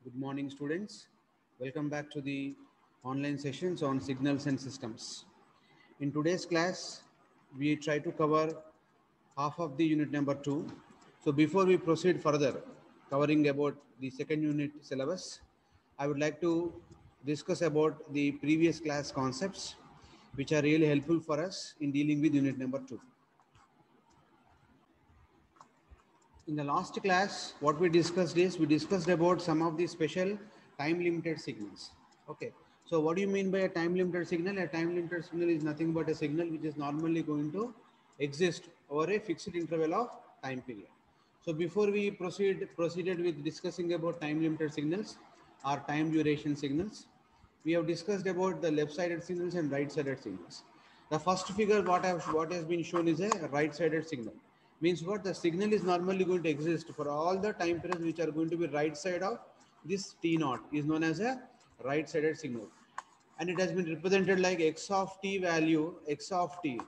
Good morning, students. Welcome back to the online sessions on signals and systems. In today's class, we try to cover half of the unit number 2. So before we proceed further, covering about the second unit syllabus, I would like to discuss about the previous class concepts, which are really helpful for us in dealing with unit number 2. In the last class, what we discussed is we discussed about some of the special time limited signals. Okay. So what do you mean by a time limited signal? A time limited signal is nothing but a signal which is normally going to exist over a fixed interval of time period. So before we proceeded with discussing about time limited signals or time duration signals, we have discussed about the left-sided signals and right-sided signals. The first figure what has been shown is a right-sided signal. Means what? The signal is normally going to exist for all the time periods which are going to be right side of this T naught is known as a right-sided signal. And it has been represented like x of t value, x of t.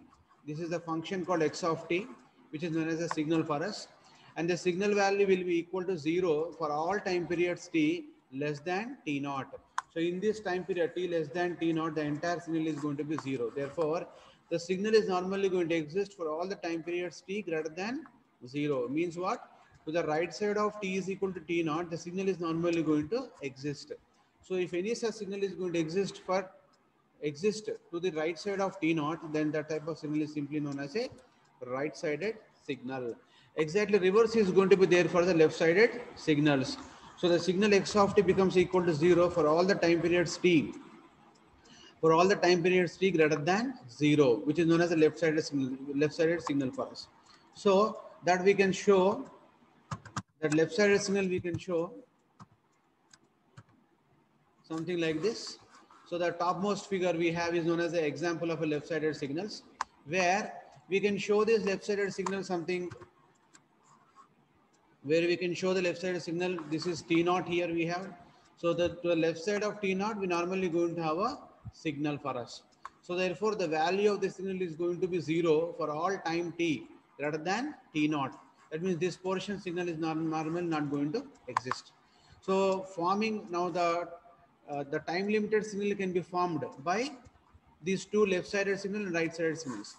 This is the function called x of t, which is known as a signal for us. And the signal value will be equal to 0 for all time periods t less than t naught. So in this time period t less than t naught, the entire signal is going to be 0. Therefore, the signal is normally going to exist for all the time periods t greater than 0. Means what? To the right side of t is equal to t naught, the signal is normally going to exist. So if any such signal is going to exist to the right side of T naught, then that type of signal is simply known as a right-sided signal. Exactly reverse is going to be there for the left-sided signals. So the signal x of t becomes equal to 0 for all the time periods t. For all the time periods t greater than 0, which is known as a left-sided signal for us. So that we can show that left-sided signal we can show something like this. So the topmost figure we have is known as the example of a left-sided signals, where we can show this left-sided signal something where we can show the left-sided signal. This is T naught here we have. So to the left side of T naught, we normally going to have a signal for us. So therefore, the value of the signal is going to be 0 for all time t greater than T naught. That means this portion signal is normally not going to exist. So forming now the time limited signal can be formed by these two left-sided signal and right-sided signals.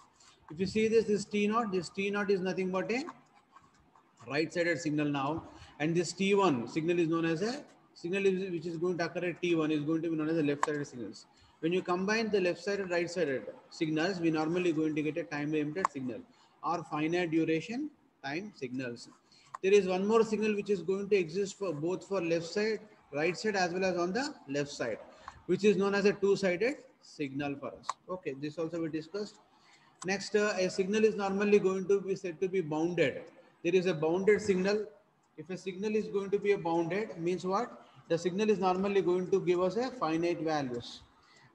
If you see this T naught is nothing but a right-sided signal now, and this T1 signal is known as a signal which is going to occur at T1 is going to be known as a left-sided signals. When you combine the left-sided, right-sided signals, we normally going to get a time-limited signal or finite duration time signals. There is one more signal which is going to exist for both for left side, right side as well as on the left side, which is known as a two-sided signal for us. Okay, this also we discussed. Next, a signal is normally going to be said to be bounded. There is a bounded signal. If a signal is going to be a bounded, means what? The signal is normally going to give us a finite values.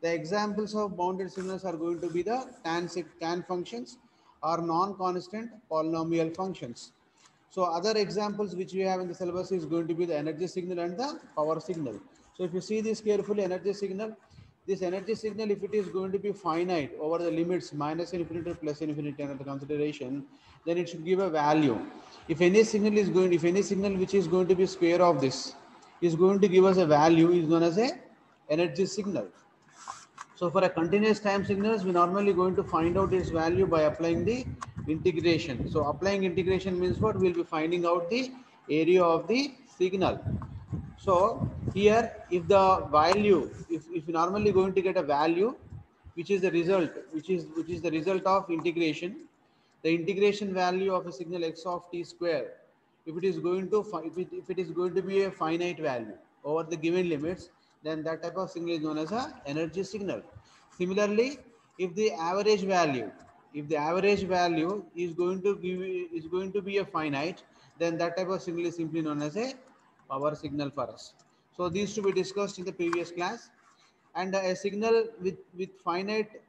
The examples of bounded signals are going to be the tan functions or non-constant polynomial functions. So other examples which we have in the syllabus is going to be the energy signal and the power signal. So if you see this carefully, energy signal, this energy signal, if it is going to be finite over the limits minus infinity to plus infinity under the consideration, then it should give a value. If any signal which is going to be square of this is going to give us a value is known as a energy signal. So for a continuous time signals, we normally going to find out its value by applying the integration. So applying integration means what? We'll be finding out the area of the signal. So here, if the value, if you normally going to get a value, which is the result, which is the result of integration, the integration value of a signal x of t square, if it is going to if it is going to be a finite value over the given limits, then that type of signal is known as a energy signal. Similarly, if the average value, if the average value is going to be a finite, then that type of signal is simply known as a power signal for us. So these to be discussed in the previous class. And a signal with finite,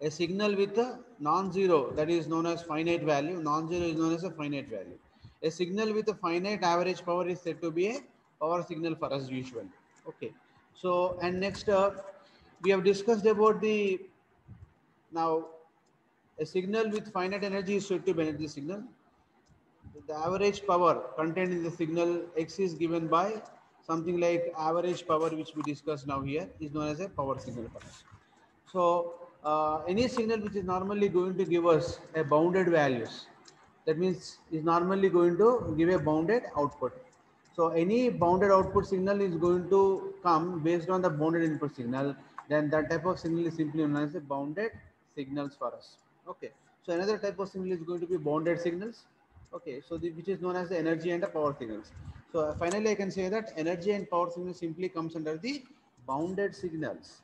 a signal with a non-zero, that is known as finite value. Non-zero is known as a finite value. A signal with a finite average power is said to be a power signal for us usually. Okay. So and next we have discussed about the now a signal with finite energy is said to be energy signal. The average power contained in the signal x is given by something like average power, which we discussed now here, is known as a power signal for us. So any signal which is normally going to give us a bounded values, that means is normally going to give a bounded output. So any bounded output signal is going to come based on the bounded input signal. Then that type of signal is simply known as the bounded signals for us. Okay. So another type of signal is going to be bounded signals. Okay. So which is known as the energy and the power signals. So finally, I can say that energy and power signal simply comes under the bounded signals.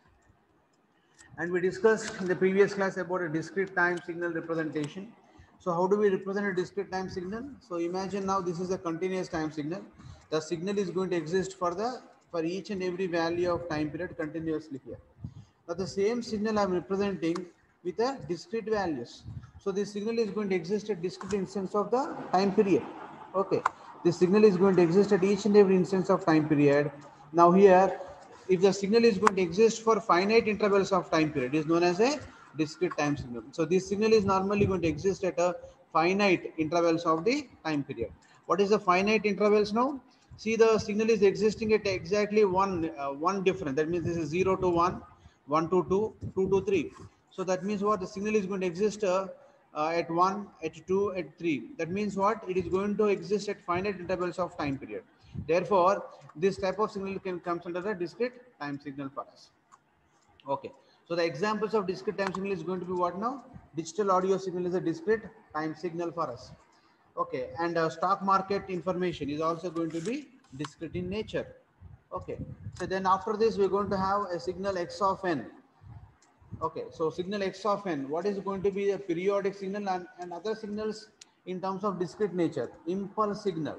And we discussed in the previous class about a discrete time signal representation. So how do we represent a discrete time signal? So imagine now this is a continuous time signal. The signal is going to exist for each and every value of time period continuously here. Now the same signal I am representing with a discrete values. So this signal is going to exist at discrete instance of the time period. Okay. This signal is going to exist at each and every instance of time period. Now here, if the signal is going to exist for finite intervals of time period, it is known as a discrete time signal. So this signal is normally going to exist at a finite intervals of the time period. What is the finite intervals now? See, the signal is existing at exactly one difference. That means this is 0 to 1, 1 to 2, 2 to 3. So that means what? The signal is going to exist at 1, at 2, at 3. That means what? It is going to exist at finite intervals of time period. Therefore, this type of signal can comes under the discrete time signal for us. Okay. So the examples of discrete time signal is going to be what now? Digital audio signal is a discrete time signal for us. Okay. And stock market information is also going to be discrete in nature. Okay. So then after this, we're going to have a signal X of n. Okay, so signal X of n, what is going to be a periodic signal and other signals in terms of discrete nature? Impulse signal.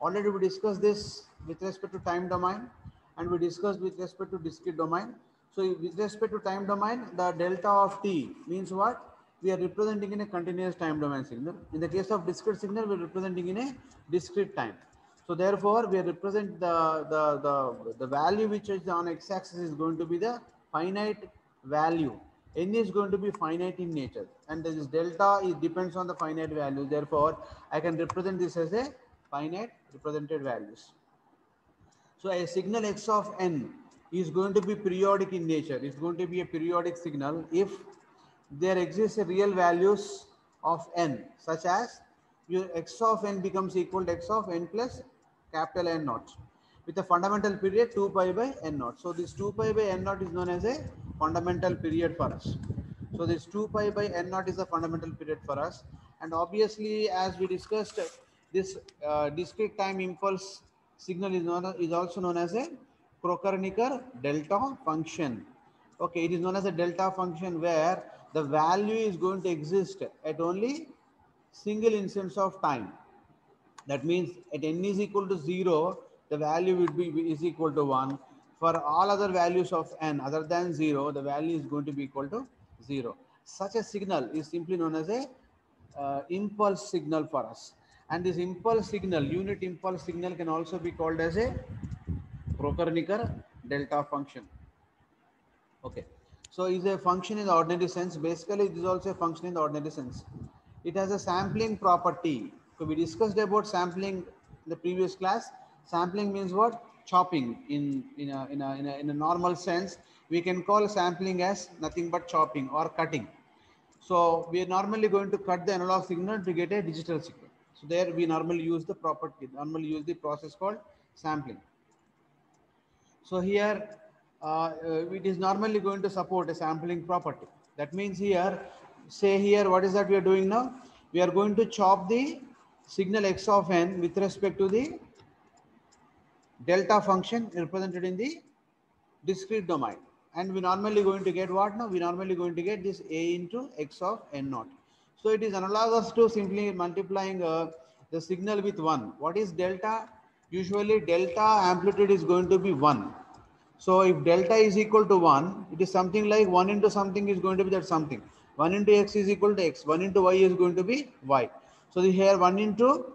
Already we discussed this with respect to time domain and we discussed with respect to discrete domain. So with respect to time domain, the delta of t means what? We are representing in a continuous time domain signal. In the case of discrete signal, we are representing in a discrete time. So therefore, we represent the value which is on x-axis is going to be the finite value. N is going to be finite in nature, and this delta is depends on the finite value. Therefore, I can represent this as a finite represented values. So a signal x of n is going to be periodic in nature. It's going to be a periodic signal if there exists a real values of n, such as your x of n becomes equal to x of n plus capital N naught with a fundamental period 2 pi by n naught. So this 2 pi by n naught is known as a fundamental period for us. So this 2 pi by n naught is a fundamental period for us. And obviously, as we discussed, this discrete time impulse signal is also known as a Kroker-Nicker delta function. Okay, it is known as a delta function where the value is going to exist at only single instance of time. That means at n is equal to 0, the value would be is equal to 1. For all other values of n other than 0, the value is going to be equal to 0. Such a signal is simply known as a impulse signal for us. And this impulse signal, unit impulse signal, can also be called as a Kroker-Nicker delta function. Okay. So is a function in the ordinary sense. Basically, it is also a function in the ordinary sense. It has a sampling property. So we discussed about sampling in the previous class. Sampling means what? Chopping. In a normal sense, we can call sampling as nothing but chopping or cutting. So we are normally going to cut the analog signal to get a digital signal. So there we normally use the property, normally use the process called sampling. So here, it is normally going to support a sampling property. That means here, say here, what is that we are doing now? We are going to chop the signal x of n with respect to the delta function represented in the discrete domain. And we normally going to get what now? We normally going to get this a into x of n naught. So it is analogous to simply multiplying the signal with 1. What is delta? Usually delta amplitude is going to be 1. So if delta is equal to 1, it is something like 1 into something is going to be that something. 1 into x is equal to x. 1 into y is going to be y. So here 1 into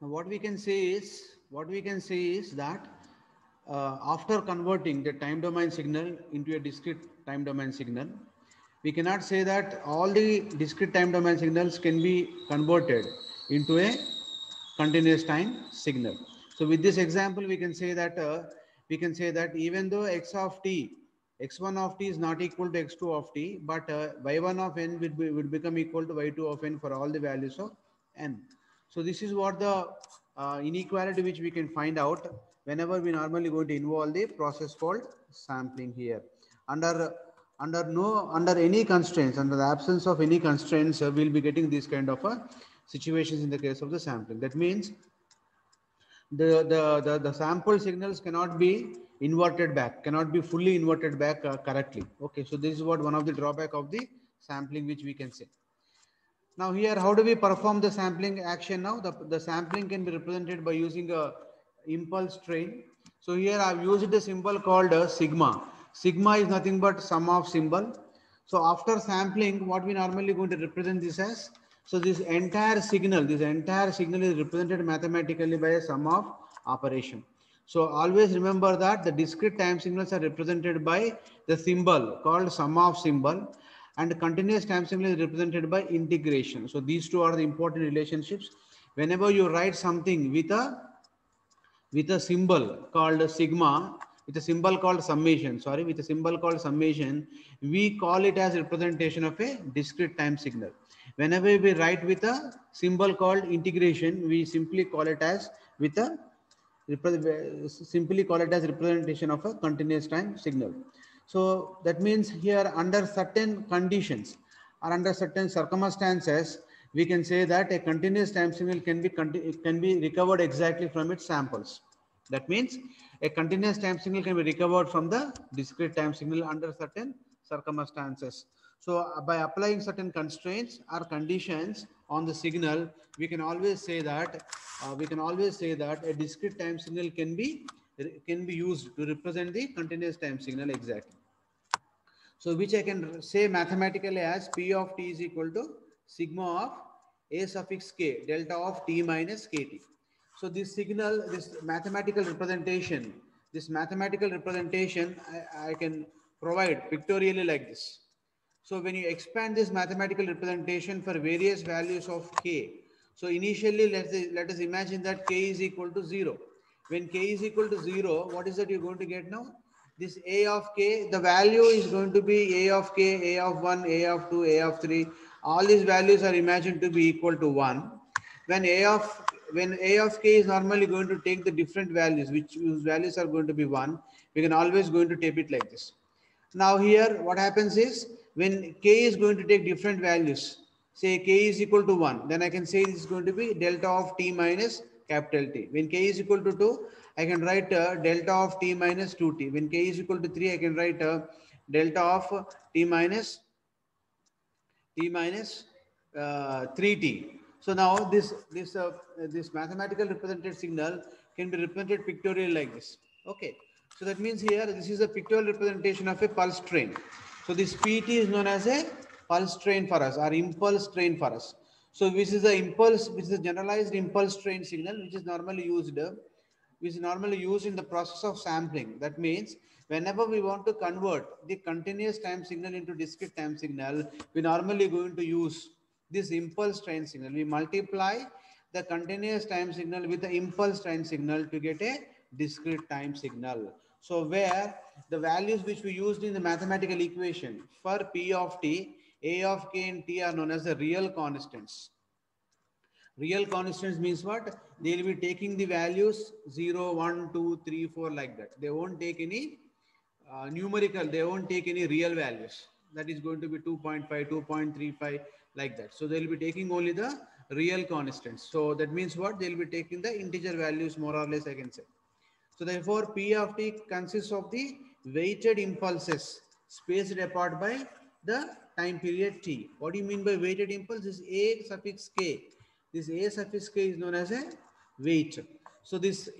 What we can say is that after converting the time domain signal into a discrete time domain signal, we cannot say that all the discrete time domain signals can be converted into a continuous time signal. So with this example, we can say that even though x1 of t is not equal to x2 of t, but y1 of n would become equal to y2 of n for all the values of n. So this is what the inequality which we can find out whenever we normally going to involve the process called sampling here. Under under any constraints, under the absence of any constraints, we'll be getting these kind of situations in the case of the sampling. That means the sample signals cannot be inverted back, cannot be fully inverted back correctly. Okay, so this is what one of the drawback of the sampling which we can say. Now here, how do we perform the sampling action now? The sampling can be represented by using a impulse train. So here I've used a symbol called sigma. Sigma is nothing but sum of symbol. So after sampling, what we normally going to represent this as? So this entire signal is represented mathematically by a sum of operation. So always remember that the discrete time signals are represented by the symbol called sum of symbol, and continuous time signal is represented by integration. So these two are the important relationships. Whenever you write something with a symbol called sigma, with a symbol called summation, with a symbol called summation, we call it as representation of a discrete time signal. Whenever we write with a symbol called integration, we simply call it as with a simply call it as representation of a continuous time signal. So that means here, under certain conditions or under certain circumstances, we can say that a continuous time signal can be recovered exactly from its samples. That means a continuous time signal can be recovered from the discrete time signal under certain circumstances. So by applying certain constraints or conditions on the signal, we can always say that a discrete time signal can be used to represent the continuous time signal exactly. So which I can say mathematically as P of t is equal to sigma of a suffix k delta of t minus kt. So this mathematical representation I can provide pictorially like this. So when you expand this mathematical representation for various values of k, so initially let us imagine that k is equal to 0. When k is equal to 0, what is that you're going to get now? This a of k, the value is going to be a of k, a of 1, a of 2, a of 3. All these values are imagined to be equal to 1. When a of k is normally going to take the different values, whose values are going to be 1, we can always going to tape it like this. Now here what happens is, when k is going to take different values, say k is equal to 1, then I can say this is going to be delta of t minus capital T. When k is equal to 2, I can write delta of t minus 2t. When k is equal to 3, I can write delta of t minus 3t. So now this mathematical represented signal can be represented pictorially like this. Okay. So that means here this is a pictorial representation of a pulse train. So this PT is known as a pulse train for us, or impulse train for us. So which is a generalized impulse train signal which is normally used in the process of sampling. That means whenever we want to convert the continuous time signal into discrete time signal, we normally going to use this impulse train signal. We multiply the continuous time signal with the impulse train signal to get a discrete time signal. So where the values which we used in the mathematical equation for P of t, A of k and t are known as the real constants. Real constants means what? They will be taking the values 0, 1, 2, 3, 4 like that. They won't take any numerical, they won't take any real values. That is going to be 2.5, 2.35 like that. So they'll be taking only the real constants. So that means what? They'll be taking the integer values more or less, I can say. So therefore, P of t consists of the weighted impulses spaced apart by the time period t. What do you mean by weighted impulse? This a suffix k. This a suffix k is known as a weight. So this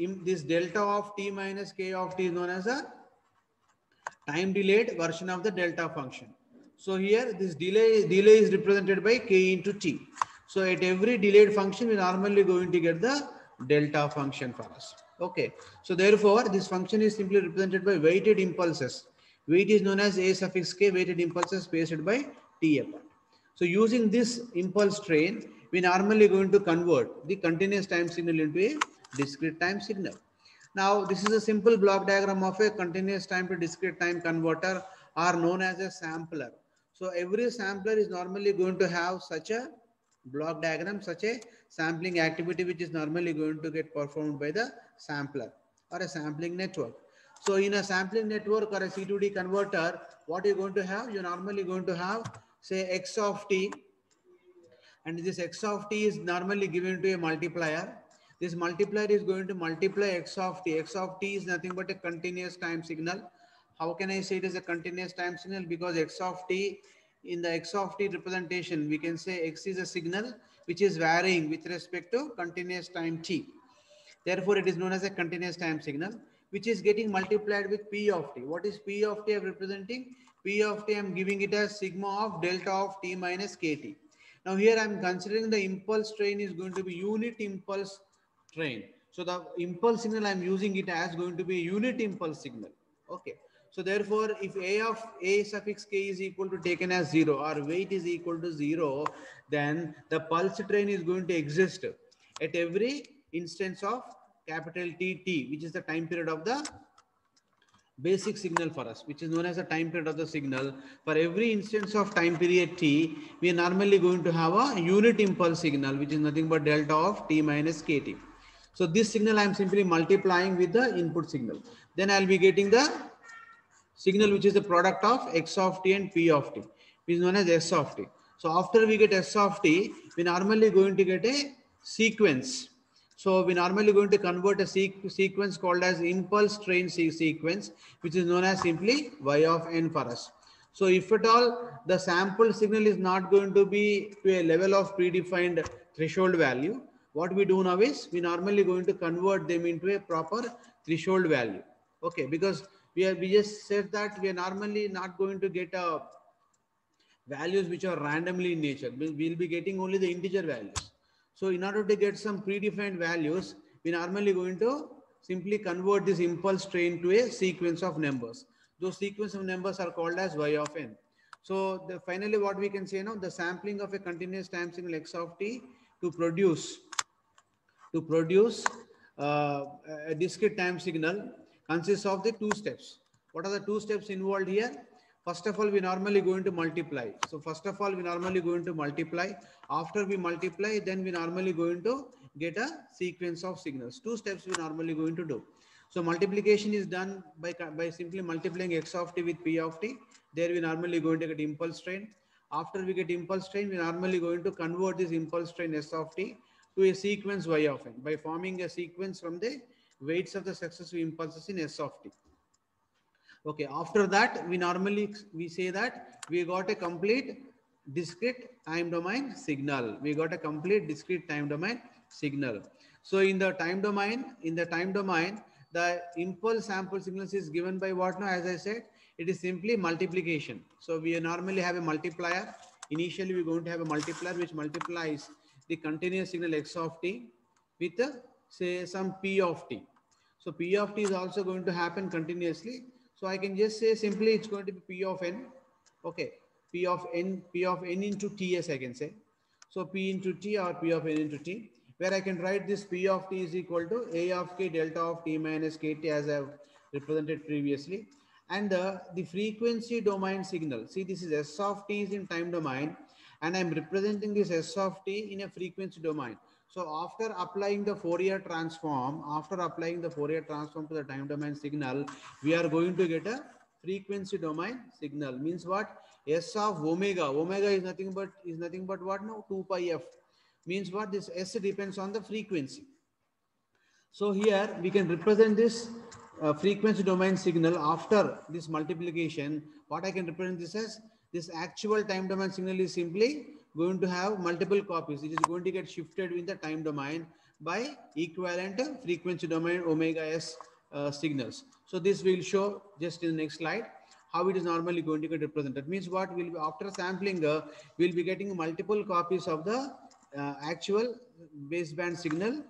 delta of t minus k of t is known as a time delayed version of the delta function. So here this delay is represented by k into t. So at every delayed function, we normally going to get the delta function for us. Okay, so therefore this function is simply represented by weighted impulses. Weight is known as a suffix k, weighted impulses spaced by t apart. So using this impulse train, we normally going to convert the continuous time signal into a discrete time signal. Now this is a simple block diagram of a continuous time to discrete time converter, are known as a sampler. So every sampler is normally going to have such a block diagram, such a sampling activity which is normally going to get performed by the sampler or a sampling network. So in a sampling network or a C2D converter, what you're going to have? You're normally going to have say x of t, and this x of t is normally given to a multiplier. This multiplier is going to multiply x of t. X of t is nothing but a continuous time signal. How can I say it is a continuous time signal? Because x of t, in the x of t representation, we can say x is a signal which is varying with respect to continuous time t. Therefore, it is known as a continuous time signal, which is getting multiplied with P of t. What is P of t I'm representing? P of t I'm giving it as sigma of delta of t minus kt. Now here I'm considering the impulse train is going to be unit impulse train. So the impulse signal I'm using it as going to be unit impulse signal. Okay. So therefore, if a of a suffix k is equal to taken as 0 or weight is equal to 0, then the pulse train is going to exist at every instance of capital T, which is the time period of the basic signal for us, which is known as the time period of the signal. For every instance of time period t, we are normally going to have a unit impulse signal, which is nothing but delta of t minus kt. So this signal I am simply multiplying with the input signal. Then I will be getting the signal which is the product of x of t and p of t, which is known as s of t. So after we get s of t, we normally going to get a sequence. So we normally going to convert a sequence called as impulse train sequence, which is known as simply y of n for us. So if at all the sample signal is not going to be to a level of predefined threshold value, what we do now is we normally going to convert them into a proper threshold value. Okay, because we just said that we are normally not going to get a values which are randomly in nature. We'll be getting only the integer values. So in order to get some predefined values, we normally going to simply convert this impulse train to a sequence of numbers. Those sequence of numbers are called as y of n. So finally what we can say now, the sampling of a continuous time signal x of t to produce uh, a discrete time signal consists of the two steps. What are the two steps involved here? First of all, we normally going to multiply. So first of all, we normally going to multiply. After we multiply, then we normally going to get a sequence of signals. Two steps we normally going to do. So multiplication is done by simply multiplying x of t with p of t. There we normally going to get impulse train. After we get impulse train, we normally going to convert this impulse train s of t to a sequence y of n by forming a sequence from the weights of the successive impulses in s of t. Okay, after that, we say that we got a complete discrete time domain signal. We got a complete discrete time domain signal. So in the time domain, the impulse sample signals is given by what now? As I said, it is simply multiplication. So we normally have a multiplier. Initially, we're going to have a multiplier which multiplies the continuous signal x of t with say some p of t. So P of t is also going to happen continuously. So I can just say simply it's going to be P of n. Okay. P of n into t, as I can say. So P into t or P of n into t, where I can write this P of t is equal to A of k delta of t minus kt as I have represented previously. And the frequency domain signal. See, this is S of t is in time domain, and I'm representing this S of t in a frequency domain. So after applying the Fourier transform, to the time domain signal, we are going to get a frequency domain signal. Means what? S of omega. Omega is nothing but what now? 2 pi f. Means what? This S depends on the frequency. So here we can represent this frequency domain signal after this multiplication. What I can represent this as, this actual time domain signal is simply going to have multiple copies. It is going to get shifted in the time domain by equivalent frequency domain omega s signals. So this will show just in the next slide how it is normally going to get represented. Means what will be after sampling, we'll be getting multiple copies of the actual baseband signal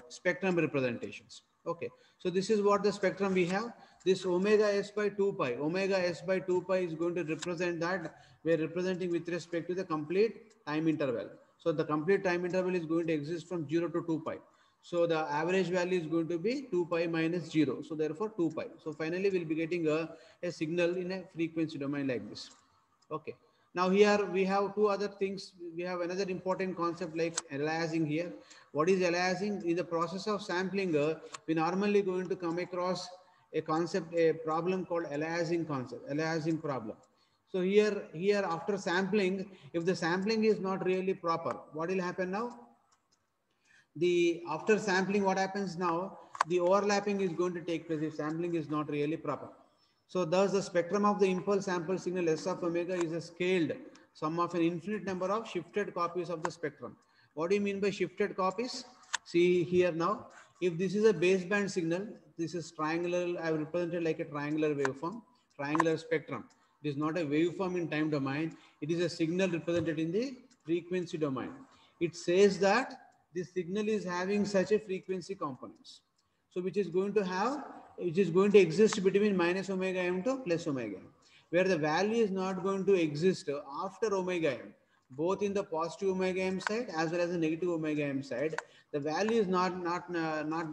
spectrum representations. Okay, so this is what the spectrum we have. This omega s by 2 pi, omega s by 2 pi is going to represent that we are representing with respect to the complete time interval. So the complete time interval is going to exist from 0 to 2 pi. So the average value is going to be 2 pi minus 0. So therefore 2 pi. So finally we'll be getting a signal in a frequency domain like this. Okay. Now here we have two other things. We have another important concept like aliasing here. What is aliasing? In the process of sampling, we normally going to come across a concept, a problem called aliasing concept, aliasing problem. So here after sampling, if the sampling is not really proper, what will happen now? The after sampling, what happens now? The overlapping is going to take place if sampling is not really proper. So thus the spectrum of the impulse sample signal S of omega is a scaled sum of an infinite number of shifted copies of the spectrum. What do you mean by shifted copies? See here now, if this is a baseband signal, this is triangular, I have represented like a triangular waveform, triangular spectrum. It is not a waveform in time domain. It is a signal represented in the frequency domain. It says that this signal is having such a frequency components. So which is going to have, which is going to exist between minus omega m to plus omega m, where the value is not going to exist after omega m, both in the positive omega m side as well as the negative omega m side. The value is not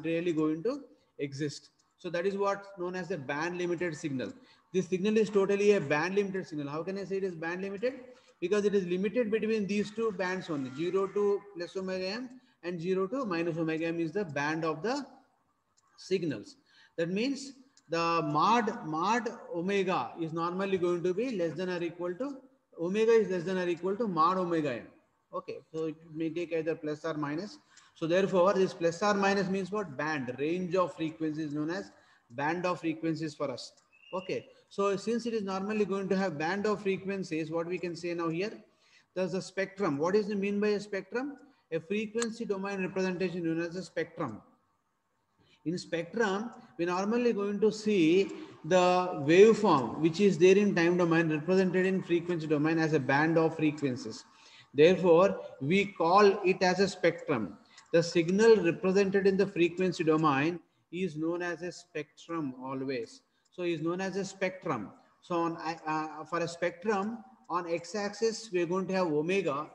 really going to exist. So that is what's known as the band limited signal. This signal is totally a band limited signal. How can I say it is band limited? Because it is limited between these two bands only, 0 to plus omega m and 0 to minus omega m is the band of the signals. That means the mod omega is normally going to be less than or equal to, omega is less than or equal to mod omega m. Okay, so it may take either plus or minus. So therefore this plus or minus means what? Band, range of frequencies known as band of frequencies for us. Okay, so since it is normally going to have band of frequencies, what we can say now here, there's a spectrum. What is the mean by a spectrum? A frequency domain representation known as a spectrum. In spectrum, we normally going to see the waveform which is there in time domain represented in frequency domain as a band of frequencies. Therefore, we call it as a spectrum. The signal represented in the frequency domain is known as a spectrum always. So is known as a spectrum. So for a spectrum, on x-axis, we are going to have omega.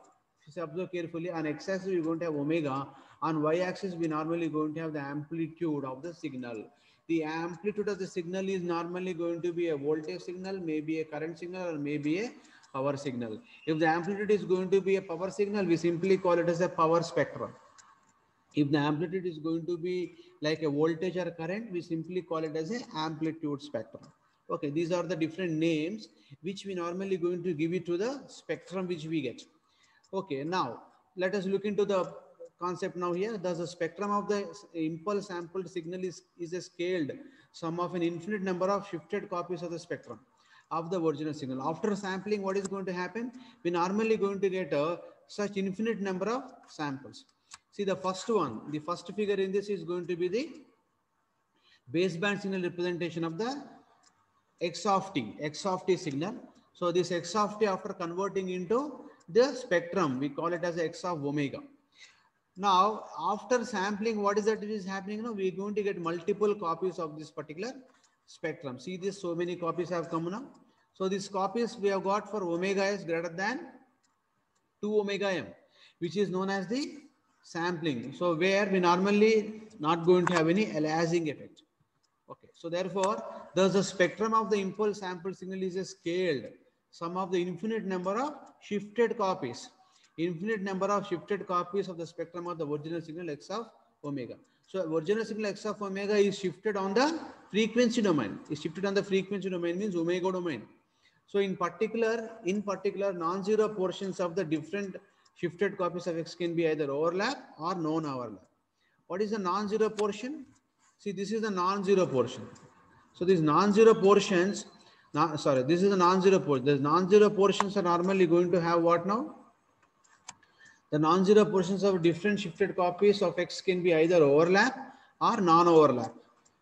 If you observe carefully, on x-axis, we are going to have omega. On y-axis, we normally going to have the amplitude of the signal. The amplitude of the signal is normally going to be a voltage signal, maybe a current signal, or maybe a power signal. If the amplitude is going to be a power signal, we simply call it as a power spectrum. If the amplitude is going to be like a voltage or current, we simply call it as an amplitude spectrum. Okay, these are the different names which we normally going to give it to the spectrum which we get. Okay, now let us look into the concept now here. Thus the spectrum of the impulse sampled signal is a scaled sum of an infinite number of shifted copies of the spectrum of the original signal. After sampling, what is going to happen? We normally going to get such infinite number of samples. See the first one, the first figure in this is going to be the baseband signal representation of the x of t signal. So this x of t after converting into the spectrum, we call it as x of omega. Now, after sampling, what is that is happening now? We're going to get multiple copies of this particular spectrum. See this, so many copies have come now. So these copies we have got for omega is greater than 2 omega m, which is known as the sampling. So where we normally not going to have any aliasing effect. Okay, so therefore, thus the spectrum of the impulse sample signal is a scaled sum of the infinite number of shifted copies. Infinite number of shifted copies of the spectrum of the original signal x of omega. So original signal x of omega is shifted on the frequency domain. Is shifted on the frequency domain means omega domain. So in particular, non-zero portions of the different shifted copies of x can be either overlap or non-overlap. What is the non-zero portion? See, this is the non-zero portion. So these non-zero portions, this is the non-zero portion. The non-zero portions are normally going to have what now? The non-zero portions of different shifted copies of x can be either overlap or non-overlap.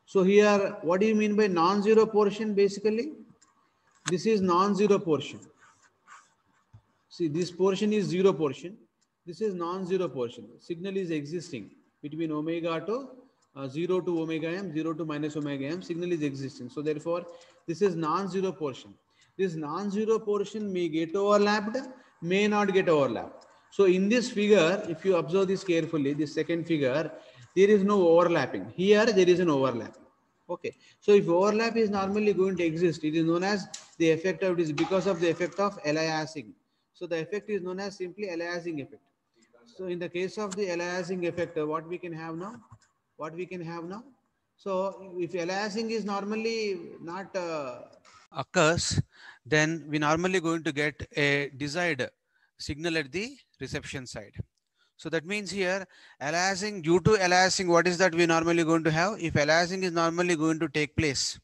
So here, what do you mean by non-zero portion basically? This is non-zero portion. See, this portion is zero portion. This is non-zero portion. Signal is existing. between omega to 0 to omega m, 0 to minus omega m, signal is existing. So therefore, this is non-zero portion. This non-zero portion may get overlapped, may not get overlapped. So in this figure, if you observe this carefully, this second figure, there is no overlapping. Here there is an overlap. Okay. So if overlap is normally going to exist, it is known as the effect of, it is because of the effect of aliasing. So the effect is known as simply aliasing effect. So in the case of the aliasing effect, what we can have now? What we can have now? So if aliasing is normally not occurs, then we normally going to get a desired signal at the reception side. So that means here aliasing, due to aliasing, what is that we normally going to have? If aliasing is normally going to take place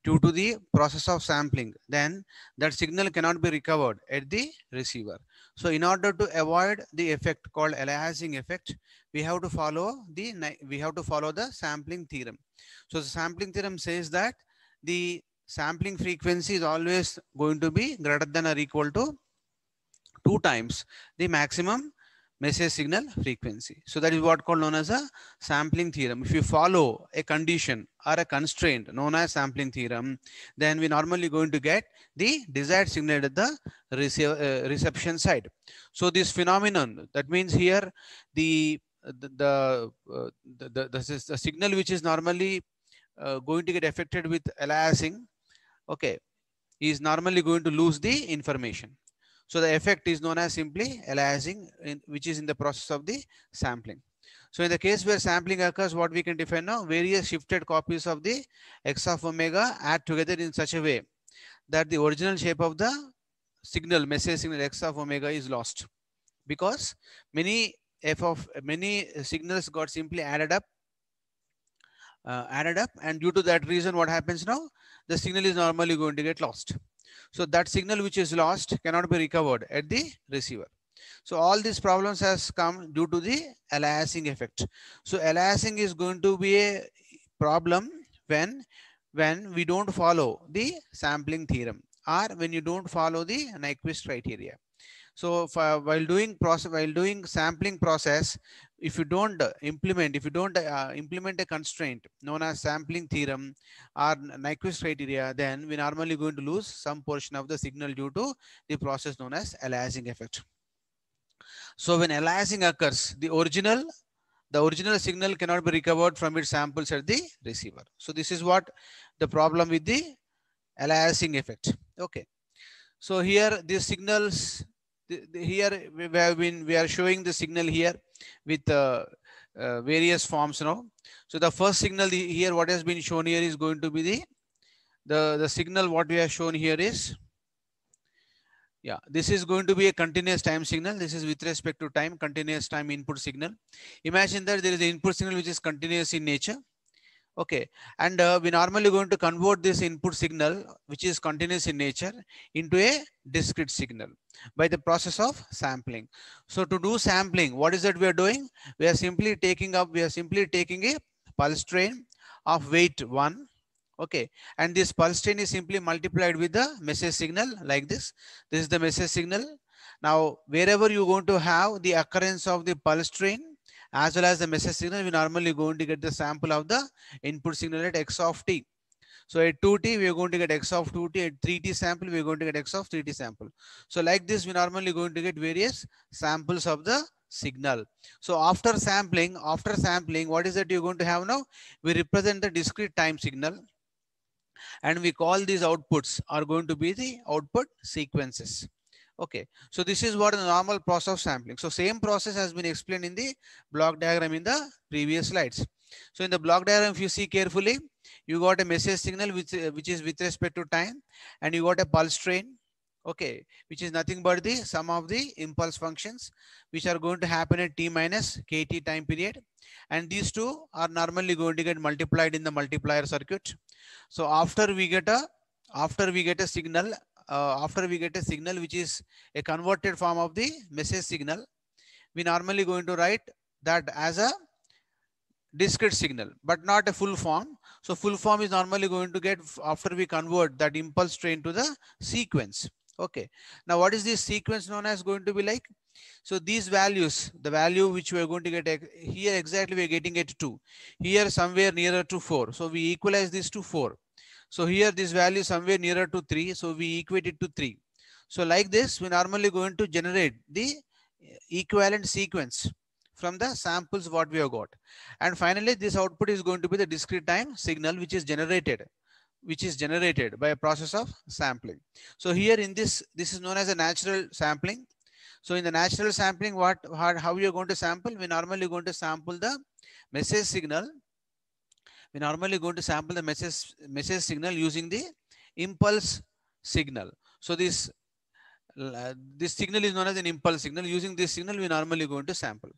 due to the process of sampling, then that signal cannot be recovered at the receiver. So in order to avoid the effect called aliasing effect, we have to follow the sampling theorem. So the sampling theorem says that the sampling frequency is always going to be greater than or equal to 2 times the maximum message signal frequency. So that is what called known as a sampling theorem. If you follow a condition or a constraint known as sampling theorem, then we normally going to get the desired signal at the reception side. So this phenomenon, that means here the signal which is normally going to get affected with aliasing, okay, is normally going to lose the information. So the effect is known as simply aliasing, which is in the process of the sampling. So in the case where sampling occurs, what we can define now, various shifted copies of the x of omega add together in such a way that the original shape of the signal, message signal x of omega is lost, because many signals got simply added up, and due to that reason, what happens now, the signal is normally going to get lost. So that signal which is lost cannot be recovered at the receiver. So all these problems has come due to the aliasing effect. So aliasing is going to be a problem when we don't follow the sampling theorem, or when you don't follow the Nyquist criteria. So while doing sampling process, if you don't implement a constraint known as sampling theorem or Nyquist criteria, then we normally going to lose some portion of the signal due to the process known as aliasing effect. So when aliasing occurs, the original signal cannot be recovered from its samples at the receiver. So this is what the problem with the aliasing effect. Okay. So here these signals, here we are showing the signal here with various forms now. So the first signal here, what has been shown here is going to be the signal. What we have shown here is, yeah, this is going to be a continuous time signal. This is with respect to time, continuous time input signal. Imagine that there is an input signal which is continuous in nature. Okay, and we normally going to convert this input signal, which is continuous in nature, into a discrete signal by the process of sampling. So to do sampling, what is that we are doing? We are simply taking a pulse train of weight 1. Okay, and this pulse train is simply multiplied with the message signal like this. This is the message signal. Now, wherever you're going to have the occurrence of the pulse train as well as the message signal, we normally going to get the sample of the input signal at x of t. So at 2t, we are going to get x of 2t. At 3t sample, we are going to get x of 3t sample. So like this, we normally going to get various samples of the signal. So after sampling, what is that you're going to have now? We represent the discrete time signal, and we call these outputs are going to be the output sequences. Okay, so this is what the normal process of sampling. So same process has been explained in the block diagram in the previous slides. So in the block diagram, if you see carefully, you got a message signal which is with respect to time, and you got a pulse train, okay, which is nothing but the sum of the impulse functions which are going to happen at t minus kt time period, and these two are normally going to get multiplied in the multiplier circuit. So after we get a signal which is a converted form of the message signal, we normally going to write that as a discrete signal, but not a full form. So full form is normally going to get after we convert that impulse train to the sequence. Okay, now what is this sequence known as going to be like? So these values, the value which we are going to get here, exactly we are getting it 2. Here somewhere nearer to 4. So we equalize this to 4. So here this value somewhere nearer to 3. So we equate it to 3. So like this, we normally going to generate the equivalent sequence from the samples what we have got. And finally, this output is going to be the discrete time signal which is generated by a process of sampling. So here in this is known as a natural sampling. So in the natural sampling, how you are going to sample? We normally going to sample the message signal. We normally going to sample the message signal using the impulse signal. So this signal is known as an impulse signal. Using this signal, we normally going to sample.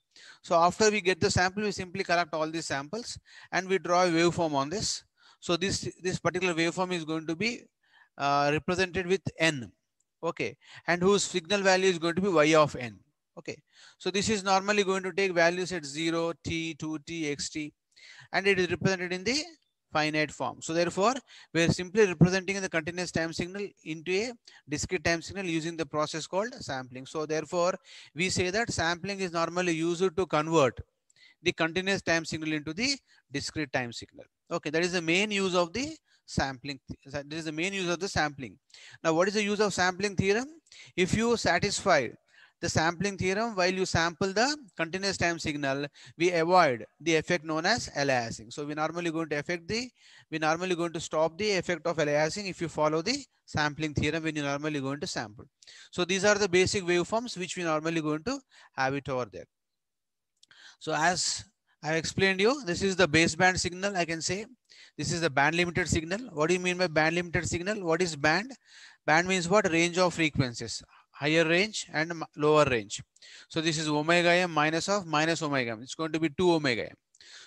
So after we get the sample, we simply collect all these samples and we draw a waveform on this. So this particular waveform is going to be represented with n. Okay, and whose signal value is going to be y of n. Okay, so this is normally going to take values at 0, t, 2t, xt, and it is represented in the finite form. So therefore, we are simply representing the continuous time signal into a discrete time signal using the process called sampling. So therefore, we say that sampling is normally used to convert the continuous time signal into the discrete time signal. Okay, that is the main use of the sampling. This is the main use of the sampling. Now, what is the use of sampling theorem? If you satisfy the sampling theorem while you sample the continuous time signal, we avoid the effect known as aliasing. So we normally going to stop the effect of aliasing if you follow the sampling theorem when you normally going to sample. So these are the basic waveforms which we normally going to have it over there. So as I explained you, this is the baseband signal. I can say this is the band limited signal. What do you mean by band limited signal? What is band? Band means what? Range of frequencies, higher range and lower range. So this is omega m minus omega m. It's going to be 2 omega m.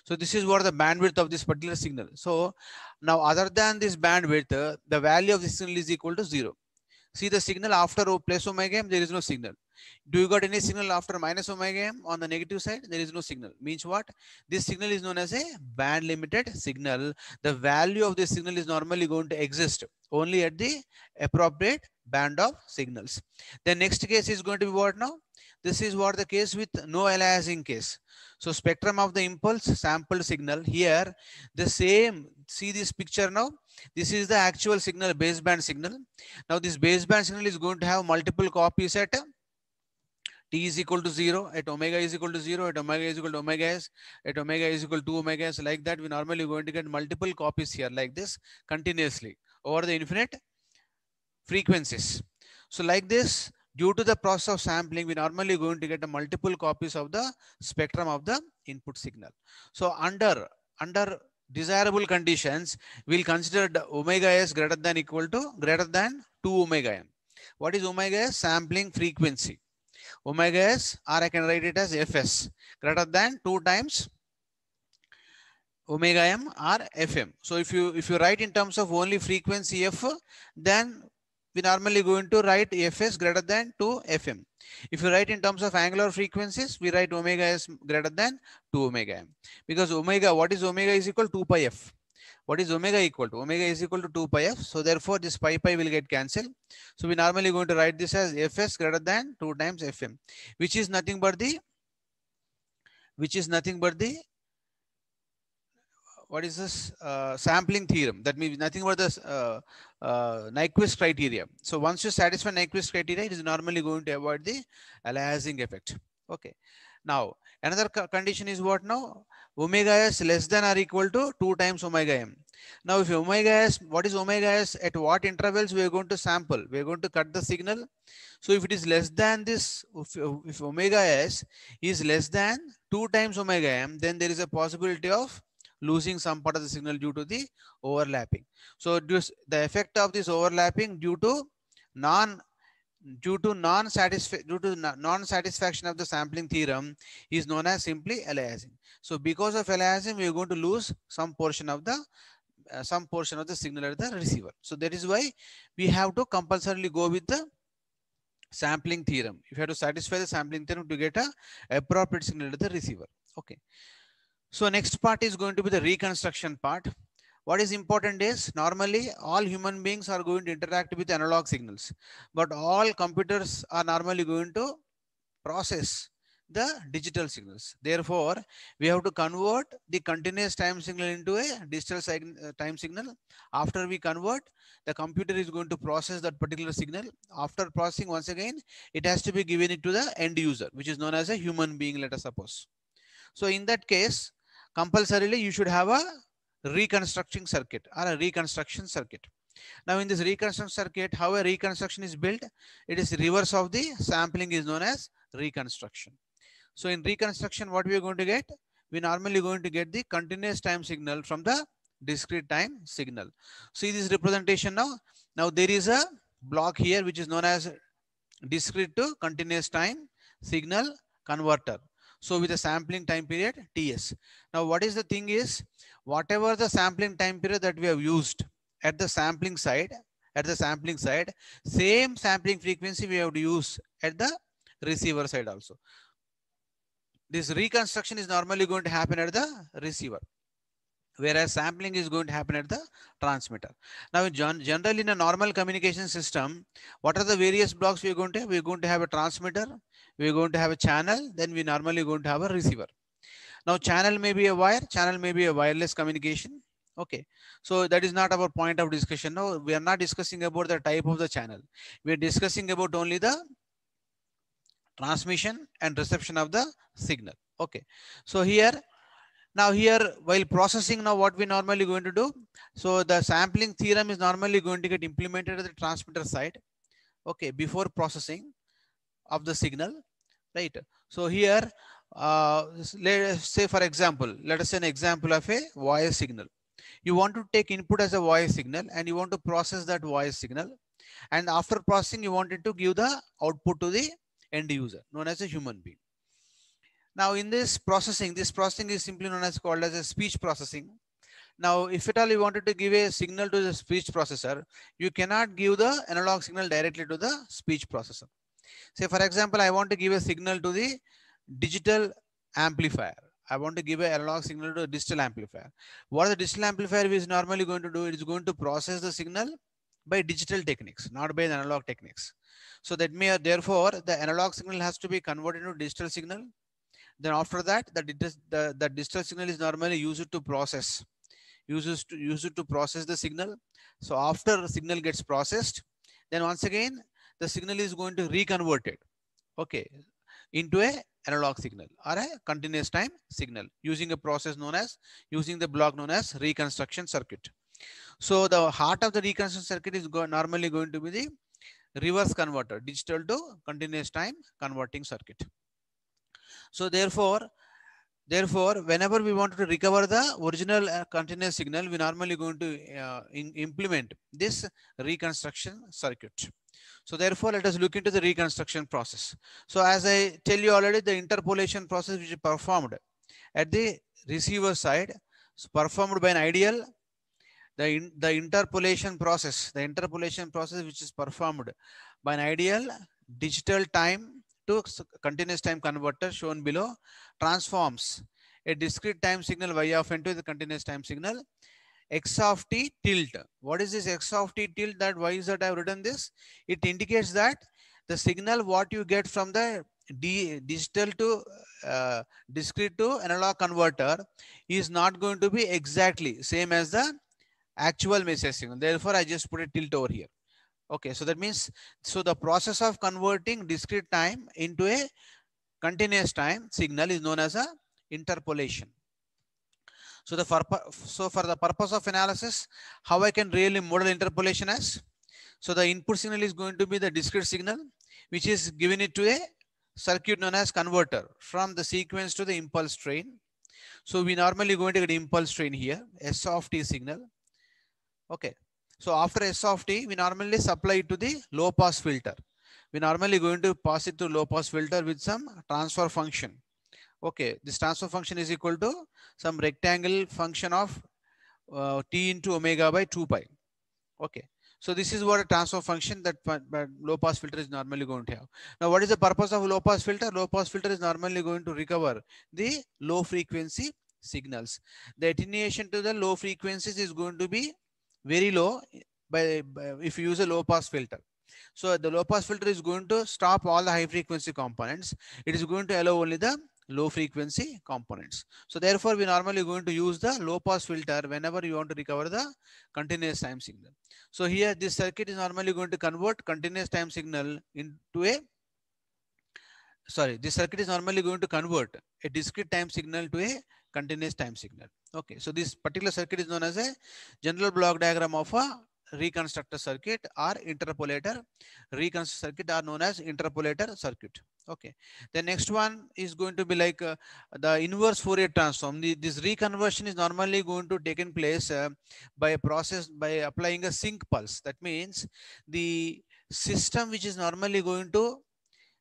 So this is what the bandwidth of this particular signal. So now other than this bandwidth, the value of this signal is equal to 0. See the signal after plus omega m, there is no signal. Do you got any signal after minus omega m on the negative side? There is no signal. Means what? This signal is known as a band limited signal. The value of this signal is normally going to exist only at the appropriate band of signals. The next case is going to be what now? This is what the case with no aliasing case. So spectrum of the impulse sampled signal here, the same, see this picture now. This is the actual signal, baseband signal. Now this baseband signal is going to have multiple copies at t is equal to 0, at omega is equal to 0, at omega is equal to omega s, at omega is equal to omega s. Like that, we normally going to get multiple copies here like this continuously over the infinite frequencies. So like this, due to the process of sampling, we normally going to get a multiple copies of the spectrum of the input signal. So under desirable conditions, we'll consider the omega s greater than greater than 2 omega m. What is omega s? Sampling frequency. Omega s, or I can write it as fs, greater than 2 times omega m or fm. So if you write in terms of only frequency f, then we normally going to write fs greater than 2 fm. If you write in terms of angular frequencies, we write omega s greater than 2 omega m. Because omega, what is omega is equal to 2 pi f. What is omega equal to? Omega is equal to 2 pi f. So therefore this pi will get cancelled. So we normally going to write this as fs greater than 2 times fm, which is nothing but the what is this sampling theorem? That means nothing but this Nyquist criteria. So once you satisfy Nyquist criteria, it is normally going to avoid the aliasing effect. Okay. Now another condition is what now? Omega s less than or equal to 2 times omega m. Now if omega s, what is omega s? At what intervals we are going to sample? We are going to cut the signal. So if it is less than this, if omega s is less than 2 times omega m, then there is a possibility of losing some part of the signal due to the overlapping. So the effect of this overlapping due to non-satisfaction of the sampling theorem is known as simply aliasing. So because of aliasing, we are going to lose some portion of the signal at the receiver. So that is why we have to compulsorily go with the sampling theorem. You have to satisfy the sampling theorem to get a appropriate signal at the receiver. Okay. So next part is going to be the reconstruction part. What is important is normally all human beings are going to interact with analog signals, but all computers are normally going to process the digital signals. Therefore, we have to convert the continuous time signal into a digital time signal. After we convert, the computer is going to process that particular signal. After processing, once again, it has to be given it to the end user, which is known as a human being, let us suppose. So in that case, compulsorily you should have a reconstructing circuit or a reconstruction circuit. Now in this reconstruction circuit, how a reconstruction is built? It is reverse of the sampling is known as reconstruction. So in reconstruction, what we are going to get? We normally going to get the continuous time signal from the discrete time signal. See this representation now. Now there is a block here which is known as discrete to continuous time signal converter. So with a sampling time period TS. Now what is the thing is, whatever the sampling time period that we have used at the sampling side, same sampling frequency we have to use at the receiver side also. This reconstruction is normally going to happen at the receiver, whereas sampling is going to happen at the transmitter. Now, generally in a normal communication system, what are the various blocks we are going to have? We are going to have a transmitter, we are going to have a channel, then we normally going to have a receiver. Now, channel may be a wire, channel may be a wireless communication. Okay, so that is not our point of discussion. Now, we are not discussing about the type of the channel. We are discussing about only the transmission and reception of the signal. Okay, so here, while processing, now what we normally going to do? So the sampling theorem is normally going to get implemented at the transmitter side. Okay, before processing of the signal, right? So here, let's say for example, let us say an example of a voice signal. You want to take input as a voice signal and you want to process that voice signal. And after processing, you wanted to give the output to the end user, known as a human being. Now in this processing is simply known as called as a speech processing. Now, if at all you wanted to give a signal to the speech processor, you cannot give the analog signal directly to the speech processor. Say for example, I want to give a signal to the digital amplifier. I want to give an analog signal to a digital amplifier. What the digital amplifier is normally going to do? It is going to process the signal by digital techniques, not by the analog techniques. So that may, therefore, the analog signal has to be converted into digital signal. Then after that, the digital signal is normally used to process, used to process the signal. So after the signal gets processed, then once again the signal is going to reconvert it, okay, into a analog signal or a continuous time signal using a process known as, using the block known as reconstruction circuit. So the heart of the reconstruction circuit is normally going to be the reverse converter, digital to continuous time converting circuit. So therefore, whenever we want to recover the original continuous signal, we normally going to implement this reconstruction circuit. So therefore, let us look into the reconstruction process. So as I tell you already, the interpolation process which is performed at the receiver side is performed by an ideal. The interpolation process which is performed by an ideal digital time to continuous time converter shown below transforms a discrete time signal y of n to the continuous time signal x of t tilt. What is this x of t tilt? That why is that I have written this? It indicates that the signal what you get from the digital to discrete to analog converter is not going to be exactly same as the actual message signal. Therefore, I just put a tilt over here. Okay, so that means, so the process of converting discrete time into a continuous time signal is known as a interpolation. So for the purpose of analysis, how I can really model interpolation as? So the input signal is going to be the discrete signal, which is given it to a circuit known as converter from the sequence to the impulse train. So we normally going to get impulse train here, S of t signal. Okay. So after S of t, we normally supply it to the low pass filter. We normally going to pass it to low pass filter with some transfer function. Okay. This transfer function is equal to some rectangle function of t into omega by 2 pi. Okay. So this is what a transfer function that low pass filter is normally going to have. Now, what is the purpose of low pass filter? Low pass filter is normally going to recover the low frequency signals. The attenuation to the low frequencies is going to be very low by if you use a low pass filter. So the low pass filter is going to stop all the high frequency components. It is going to allow only the low frequency components. So therefore, we normally going to use the low pass filter whenever you want to recover the continuous time signal. So here this circuit is normally going to convert continuous time signal into a, sorry, this circuit is normally going to convert a discrete time signal to a continuous time signal. Okay, so this particular circuit is known as a general block diagram of a reconstructor circuit or interpolator. Reconstructor circuit are known as interpolator circuit. Okay, the next one is going to be like the inverse Fourier transform. This reconversion is normally going to taken place by a process by applying a sync pulse. That means the system which is normally going to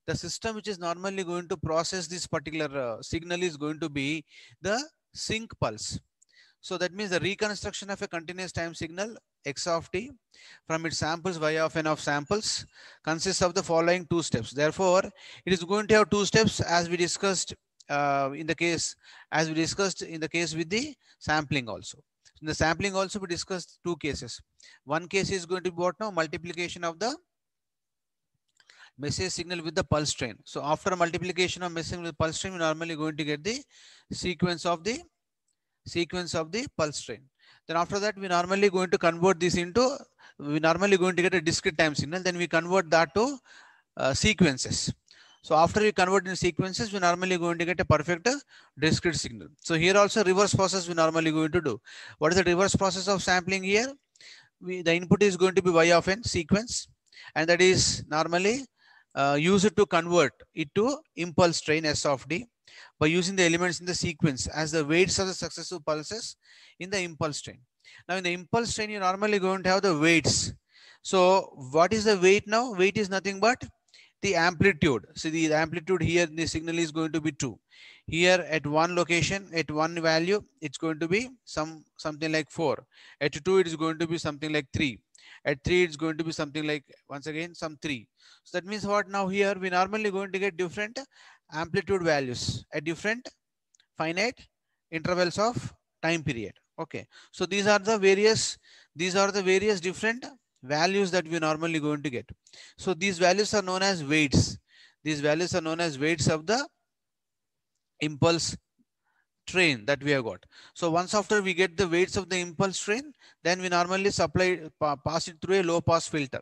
the system which is normally going to process this particular signal is going to be the sync pulse. So that means the reconstruction of a continuous time signal x of t from its samples y of n of samples consists of the following two steps. Therefore, it is going to have two steps as we discussed in the case with the sampling also. In the sampling also we discussed two cases. One case is going to be what now? Multiplication of the message signal with the pulse train. So after multiplication of message with pulse train, we normally going to get the sequence of the pulse train. Then after that, we normally going to convert this into, we normally going to get a discrete time signal. Then we convert that to sequences. So after we convert in sequences, we normally going to get a perfect discrete signal. So here also reverse process we normally going to do. What is the reverse process of sampling here? The input is going to be y of n sequence, and that is normally used to convert it to impulse train S of D by using the elements in the sequence as the weights of the successive pulses in the impulse train. Now in the impulse train, you're normally going to have the weights. So what is the weight now? Weight is nothing but the amplitude. So the amplitude here, the signal is going to be 2. Here at one location, at one value, it's going to be something like 4. At 2, it is going to be something like 3. At 3, it's going to be something like, once again, some 3. So that means what now here, we normally going to get different amplitude values at different finite intervals of time period. Okay. So these are the various different values that we normally going to get. So these values are known as weights. These values are known as weights of the impulse train that we have got. So once after we get the weights of the impulse train, then we normally pass it through a low pass filter.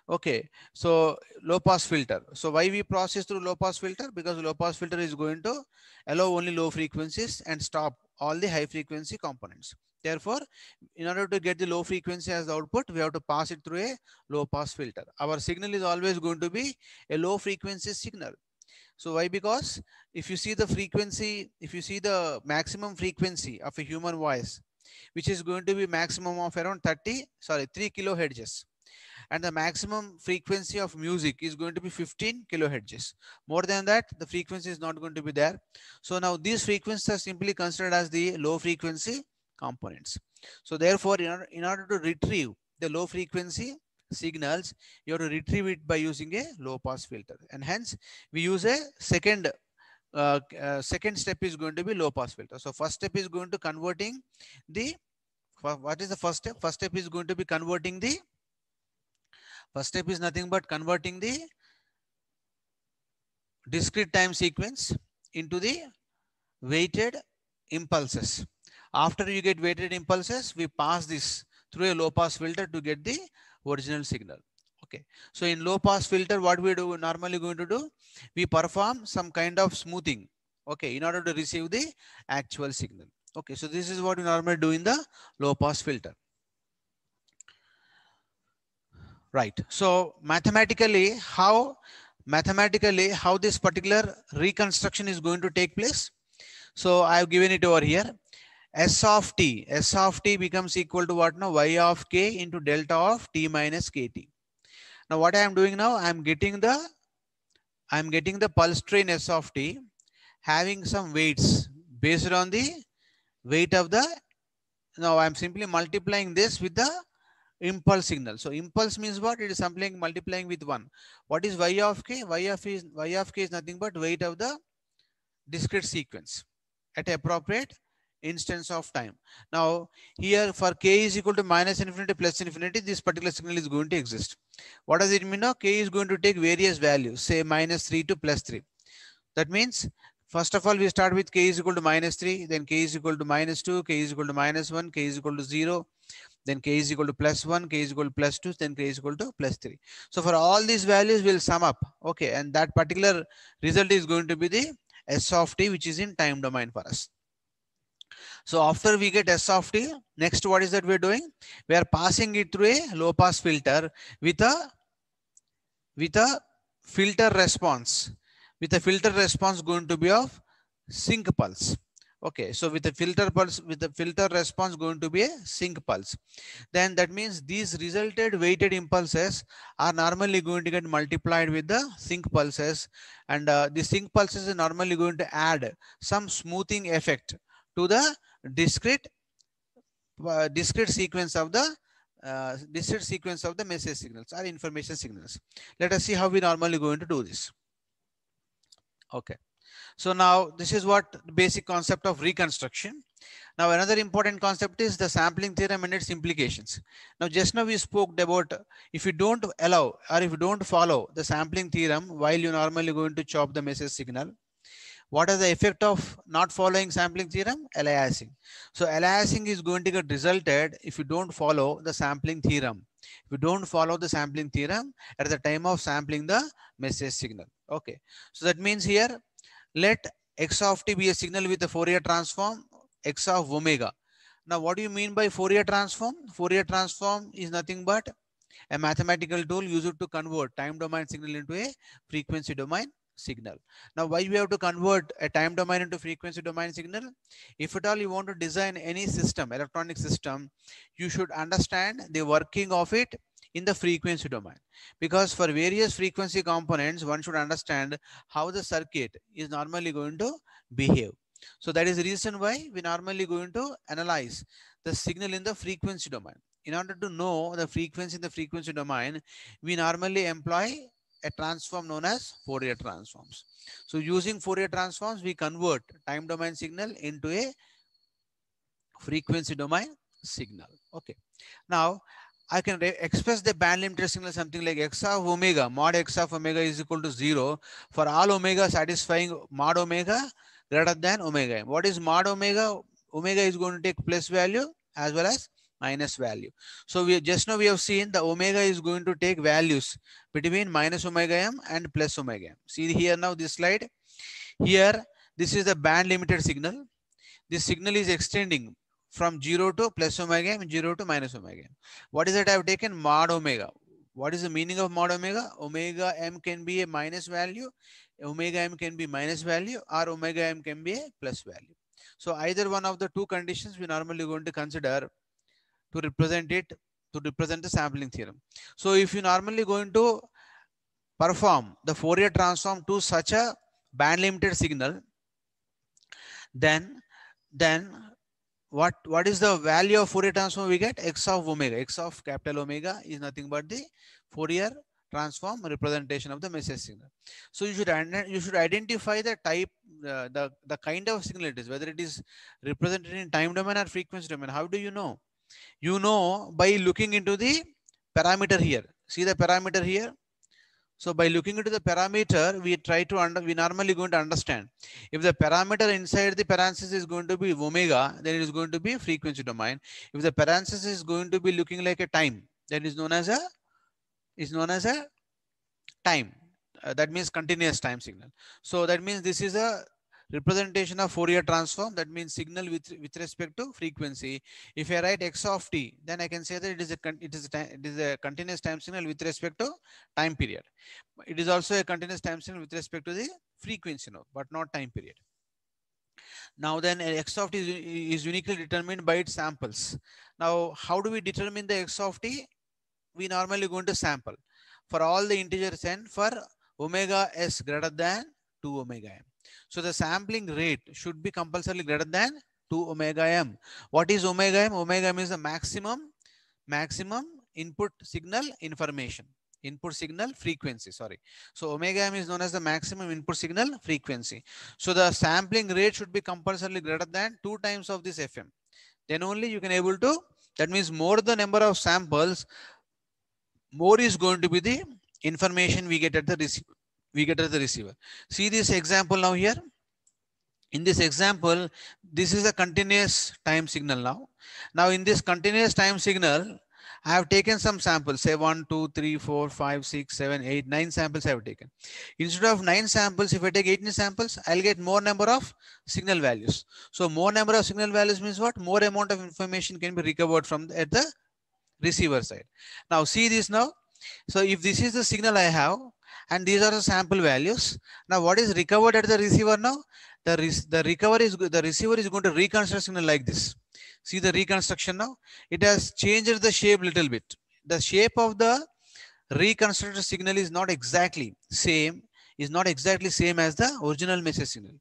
Okay, so low pass filter. So why we process through low pass filter? Because low pass filter is going to allow only low frequencies and stop all the high frequency components. Therefore, in order to get the low frequency as the output, we have to pass it through a low pass filter. Our signal is always going to be a low frequency signal. So why? Because if you see the frequency, if you see the maximum frequency of a human voice, which is going to be maximum of around 3 kilohertz, and the maximum frequency of music is going to be 15 kilohertz. More than that, the frequency is not going to be there. So now these frequencies are simply considered as the low frequency components. So therefore, in order to retrieve the low frequency signals, you have to retrieve it by using a low pass filter, and hence we use a second step is going to be low pass filter. So first step is going to converting the, what is the first step? First step is going to be converting the, first step is nothing but converting the discrete time sequence into the weighted impulses. After you get weighted impulses, we pass this through a low pass filter to get the original signal. Okay. So in low pass filter, what we do normally going to do, we perform some kind of smoothing. Okay, in order to receive the actual signal. Okay, so this is what we normally do in the low pass filter. Right. So mathematically, how this particular reconstruction is going to take place. So I have given it over here. S of t becomes equal to what now? Y of k into delta of t minus kt. Now what I am doing now, I am getting the pulse train S of t having some weights based on the weight of the, now I am simply multiplying this with the impulse signal. So impulse means what? It is something multiplying with 1. What is y of k? Y of k is nothing but weight of the discrete sequence at appropriate instance of time. Now here for k is equal to minus infinity plus infinity, this particular signal is going to exist. What does it mean now? K is going to take various values, say minus 3 to plus 3. That means first of all we start with k is equal to minus 3, then k is equal to minus 2, k is equal to minus 1, k is equal to 0, then k is equal to plus 1, k is equal to plus 2, then k is equal to plus 3. So for all these values we'll sum up, okay, and that particular result is going to be the s of t, which is in time domain for us. So after we get s of t, next what is that we're doing? We are passing it through a low pass filter with a filter response, with a filter response going to be of sync pulse. Okay, so with the filter pulse, with the filter response going to be a sync pulse, then that means these resulted weighted impulses are normally going to get multiplied with the sync pulses, and the sync pulses is normally going to add some smoothing effect to the discrete discrete sequence of the message signals or information signals. Let us see how we normally going to do this. Okay, so now this is what the basic concept of reconstruction. Now another important concept is the sampling theorem and its implications. Now just now we spoke about if you don't allow or if you don't follow the sampling theorem while you normally going to chop the message signal, what is the effect of not following sampling theorem? Aliasing. So aliasing is going to get resulted if you don't follow the sampling theorem. If you don't follow the sampling theorem at the time of sampling the message signal. Okay. So that means here, let x of t be a signal with a Fourier transform x of omega. Now what do you mean by Fourier transform? Fourier transform is nothing but a mathematical tool used to convert time domain signal into a frequency domain signal. Now why we have to convert a time domain into frequency domain signal? If at all you want to design any system, electronic system, you should understand the working of it in the frequency domain, because for various frequency components one should understand how the circuit is normally going to behave. So that is the reason why we normally going to analyze the signal in the frequency domain. In order to know the frequency in the frequency domain, we normally employ a transform known as Fourier transforms. So using Fourier transforms, we convert time domain signal into a frequency domain signal. Okay. Now I can express the band limited signal something like x of omega, mod x of omega is equal to 0 for all omega satisfying mod omega greater than omega m. What is mod omega? Omega is going to take plus value as well as minus value. So we just now we have seen the omega is going to take values between minus omega m and plus omega m. See here now this slide. Here this is the band limited signal. This signal is extending from 0 to plus omega m, 0 to minus omega m. What is that I have taken? Mod omega. What is the meaning of mod omega? Omega m can be a minus value, omega m can be minus value, or omega m can be a plus value. So either one of the two conditions we normally going to consider to represent it, to represent the sampling theorem. So if you normally going to perform the Fourier transform to such a band limited signal, then what is the value of Fourier transform we get? X of omega. X of capital omega is nothing but the Fourier transform representation of the message signal. So you should identify the type, the kind of signal it is, whether it is represented in time domain or frequency domain. How do you know? You know by looking into the parameter here. See the parameter here. So by looking into the parameter, we normally going to understand if the parameter inside the parenthesis is going to be omega, then it is going to be frequency domain. If the parenthesis is going to be looking like a time, that is known as a time. That means continuous time signal. So that means this is a representation of Fourier transform. That means signal with respect to frequency. If I write x of t, then I can say that it is a continuous time signal with respect to time period. It is also a continuous time signal with respect to the frequency node, but not time period. Now then x of t is uniquely determined by its samples. Now how do we determine the x of t? We normally going to sample for all the integers n for omega s greater than 2 omega m. So the sampling rate should be compulsorily greater than 2 omega m. What is omega m? Omega m is the maximum input signal information. input signal frequency, sorry. So omega m is known as the maximum input signal frequency. So the sampling rate should be compulsorily greater than 2 times of this fm. Then only you can able to, that means more the number of samples, more is going to be the information we get at the receiver. We get at the receiver. See this example now here. In this example, this is a continuous time signal now. Now in this continuous time signal, I have taken some samples, say 1, 2, 3, 4, 5, 6, 7, 8, 9 samples I have taken. Instead of 9 samples, if I take 18 samples, I'll get more number of signal values. So more number of signal values means what? More amount of information can be recovered from at the receiver side. Now see this now. So if this is the signal I have and these are the sample values, now what is recovered at the receiver now? The receiver is going to reconstruct signal like this. See the reconstruction now. It has changed the shape little bit. The shape of the reconstructed signal is not exactly same, as the original message signal.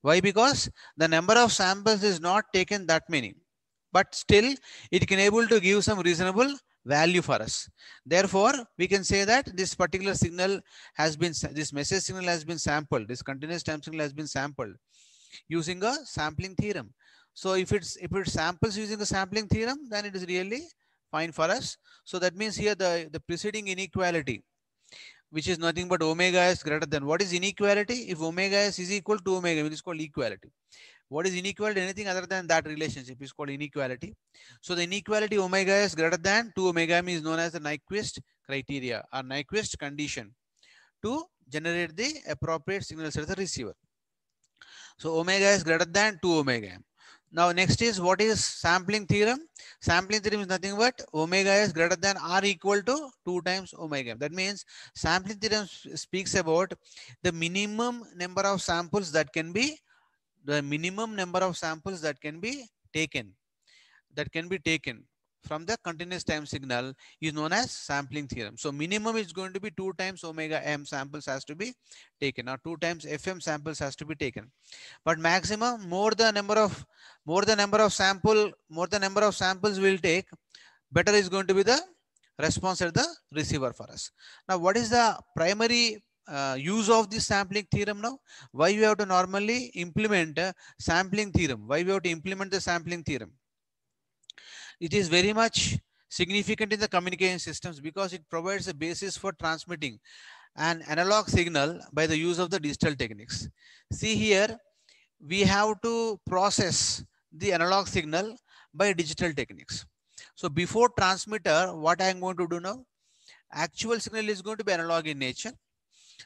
Why? Because the number of samples is not taken that many, but still it can able to give some reasonable value for us. Therefore, we can say that this particular signal has been, this message signal has been sampled, this continuous time signal has been sampled using a sampling theorem. So if it samples using a sampling theorem, then it is really fine for us. So that means here the preceding inequality, which is nothing but omega s greater than, what is inequality? If omega s is equal to omega, it is called equality. What is inequality? Anything other than that relationship is called inequality. So the inequality omega is greater than 2 omega m is known as the Nyquist criteria or Nyquist condition to generate the appropriate signals at the receiver. So omega is greater than 2 omega m. Now next is, what is sampling theorem? Sampling theorem is nothing but omega is greater than or equal to 2 times omega m. That means sampling theorem speaks about the minimum number of samples that can be, taken, from the continuous time signal is known as sampling theorem. So minimum is going to be 2 times omega m samples has to be taken, or 2 times fm samples has to be taken. But maximum, more the number of samples will take, better is going to be the response at the receiver for us. Now what is the primary use of this sampling theorem now? Why we have to normally implement sampling theorem? Why we have to implement the sampling theorem? It is very much significant in the communication systems because it provides a basis for transmitting an analog signal by the use of the digital techniques. See here, we have to process the analog signal by digital techniques. So before transmitter, what I am going to do now? Actual signal is going to be analog in nature.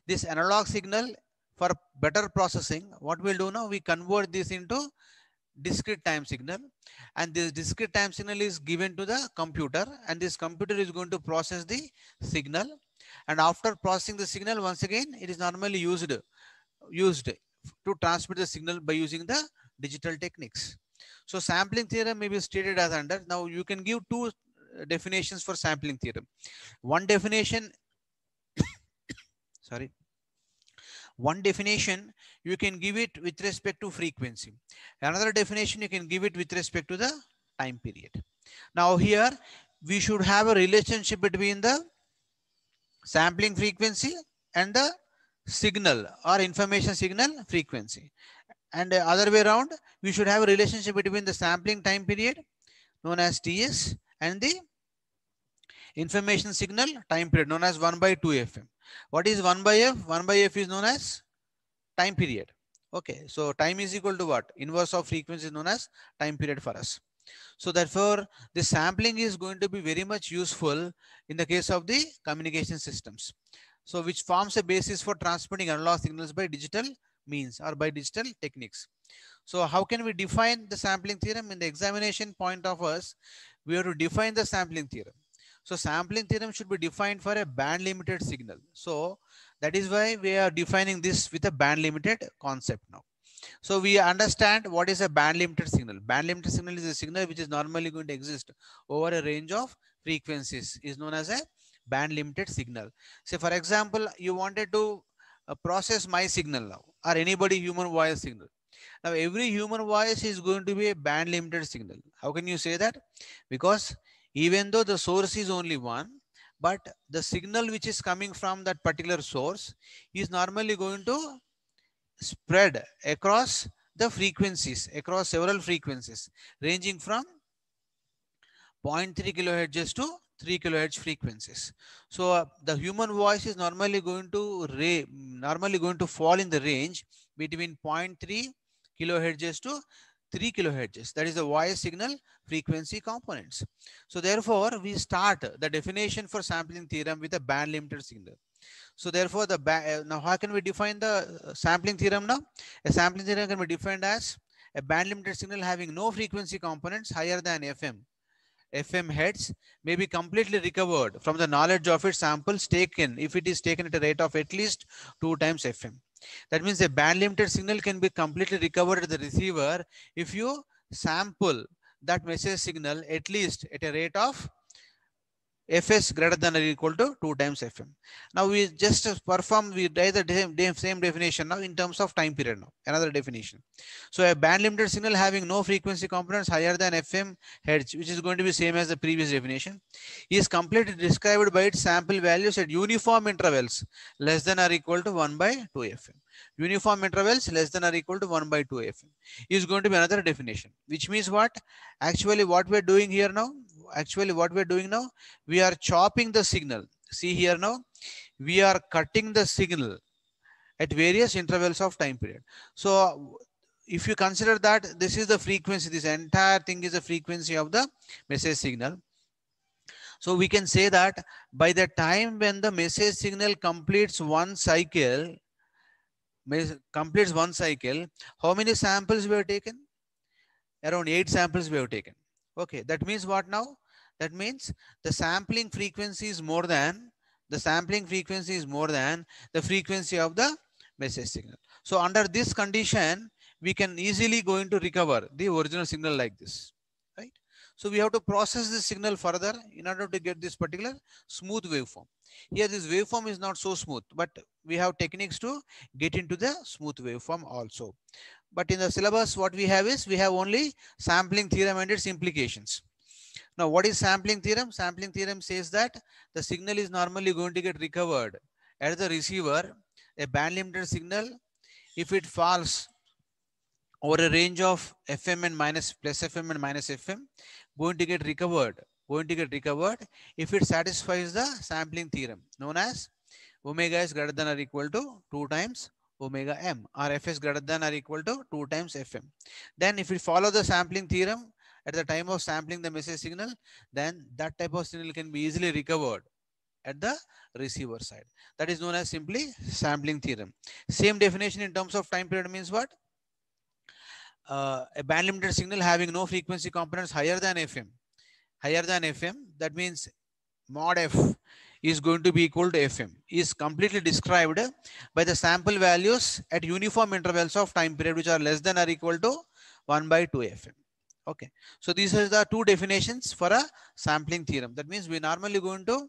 This analog signal, for better processing, what we'll do now? We convert this into discrete time signal, and this discrete time signal is given to the computer, and this computer is going to process the signal, and after processing the signal, once again it is normally used to transmit the signal by using the digital techniques. So sampling theorem may be stated as under. Now you can give two definitions for sampling theorem. One definition, sorry, one definition you can give it with respect to frequency. Another definition you can give it with respect to the time period. Now here we should have a relationship between the sampling frequency and the signal or information signal frequency. And the other way around, we should have a relationship between the sampling time period known as TS and the information signal time period known as 1 by 2 FM. What is 1 by F? 1 by F is known as time period. Okay, so time is equal to what? Inverse of frequency is known as time period for us. So therefore, the sampling is going to be very much useful in the case of the communication systems. So which forms a basis for transmitting analog signals by digital means or by digital techniques. So how can we define the sampling theorem? In the examination point of us, we have to define the sampling theorem. So sampling theorem should be defined for a band limited signal. So that is why we are defining this with a band limited concept now. So we understand what is a band limited signal. Band limited signal is a signal which is normally going to exist over a range of frequencies, is known as a band limited signal. Say for example, you wanted to process my signal now, or anybody human voice signal. Now every human voice is going to be a band limited signal. How can you say that? Because even though the source is only one, but the signal which is coming from that particular source is normally going to spread across the frequencies, across several frequencies ranging from 0.3 kilohertz to 3 kilohertz frequencies. So the human voice is normally going to fall in the range between 0.3 kilohertz to 3 kilohertz. That is the voice signal frequency components. So therefore we start the definition for sampling theorem with a band limited signal. So therefore now how can we define the sampling theorem now? A sampling theorem can be defined as a band limited signal having no frequency components higher than FM heads may be completely recovered from the knowledge of its samples taken if it is taken at a rate of at least 2 times FM. That means a band limited signal can be completely recovered at the receiver if you sample that message signal at least at a rate of Fs greater than or equal to 2 times Fm. Now we just we write the same definition now in terms of time period now, another definition. So a band limited signal having no frequency components higher than Fm hertz, which is going to be same as the previous definition, is completely described by its sample values at uniform intervals less than or equal to 1 by 2 Fm. Uniform intervals less than or equal to 1 by 2 Fm is going to be another definition, which means what? Actually what we're doing here now, we are chopping the signal. See here now, we are cutting the signal at various intervals of time period. So if you consider that this is the frequency, this entire thing is the frequency of the message signal. So we can say that by the time when the message signal completes one cycle, how many samples we have taken? Around 8 samples we have taken. Okay, that means what now? That means the sampling frequency is more than the frequency of the message signal. So under this condition, we can easily going to recover the original signal like this, right? So we have to process this signal further in order to get this particular smooth waveform. Here this waveform is not so smooth, but we have techniques to get into the smooth waveform also. But in the syllabus, what we have is we have only sampling theorem and its implications. Now, what is sampling theorem? Sampling theorem says that the signal is normally going to get recovered at the receiver, a band limited signal, if it falls over a range of FM and minus plus FM and minus FM, going to get recovered if it satisfies the sampling theorem known as omega is greater than or equal to 2 times omega m, or Fs greater than or equal to 2 times Fm. Then if we follow the sampling theorem at the time of sampling the message signal, then that type of signal can be easily recovered at the receiver side. That is known as simply sampling theorem. Same definition in terms of time period means what? A band limited signal having no frequency components higher than FM. That means mod F is going to be equal to FM is completely described by the sample values at uniform intervals of time period which are less than or equal to 1 by 2 FM. Okay, so these are the two definitions for a sampling theorem. That means we normally going to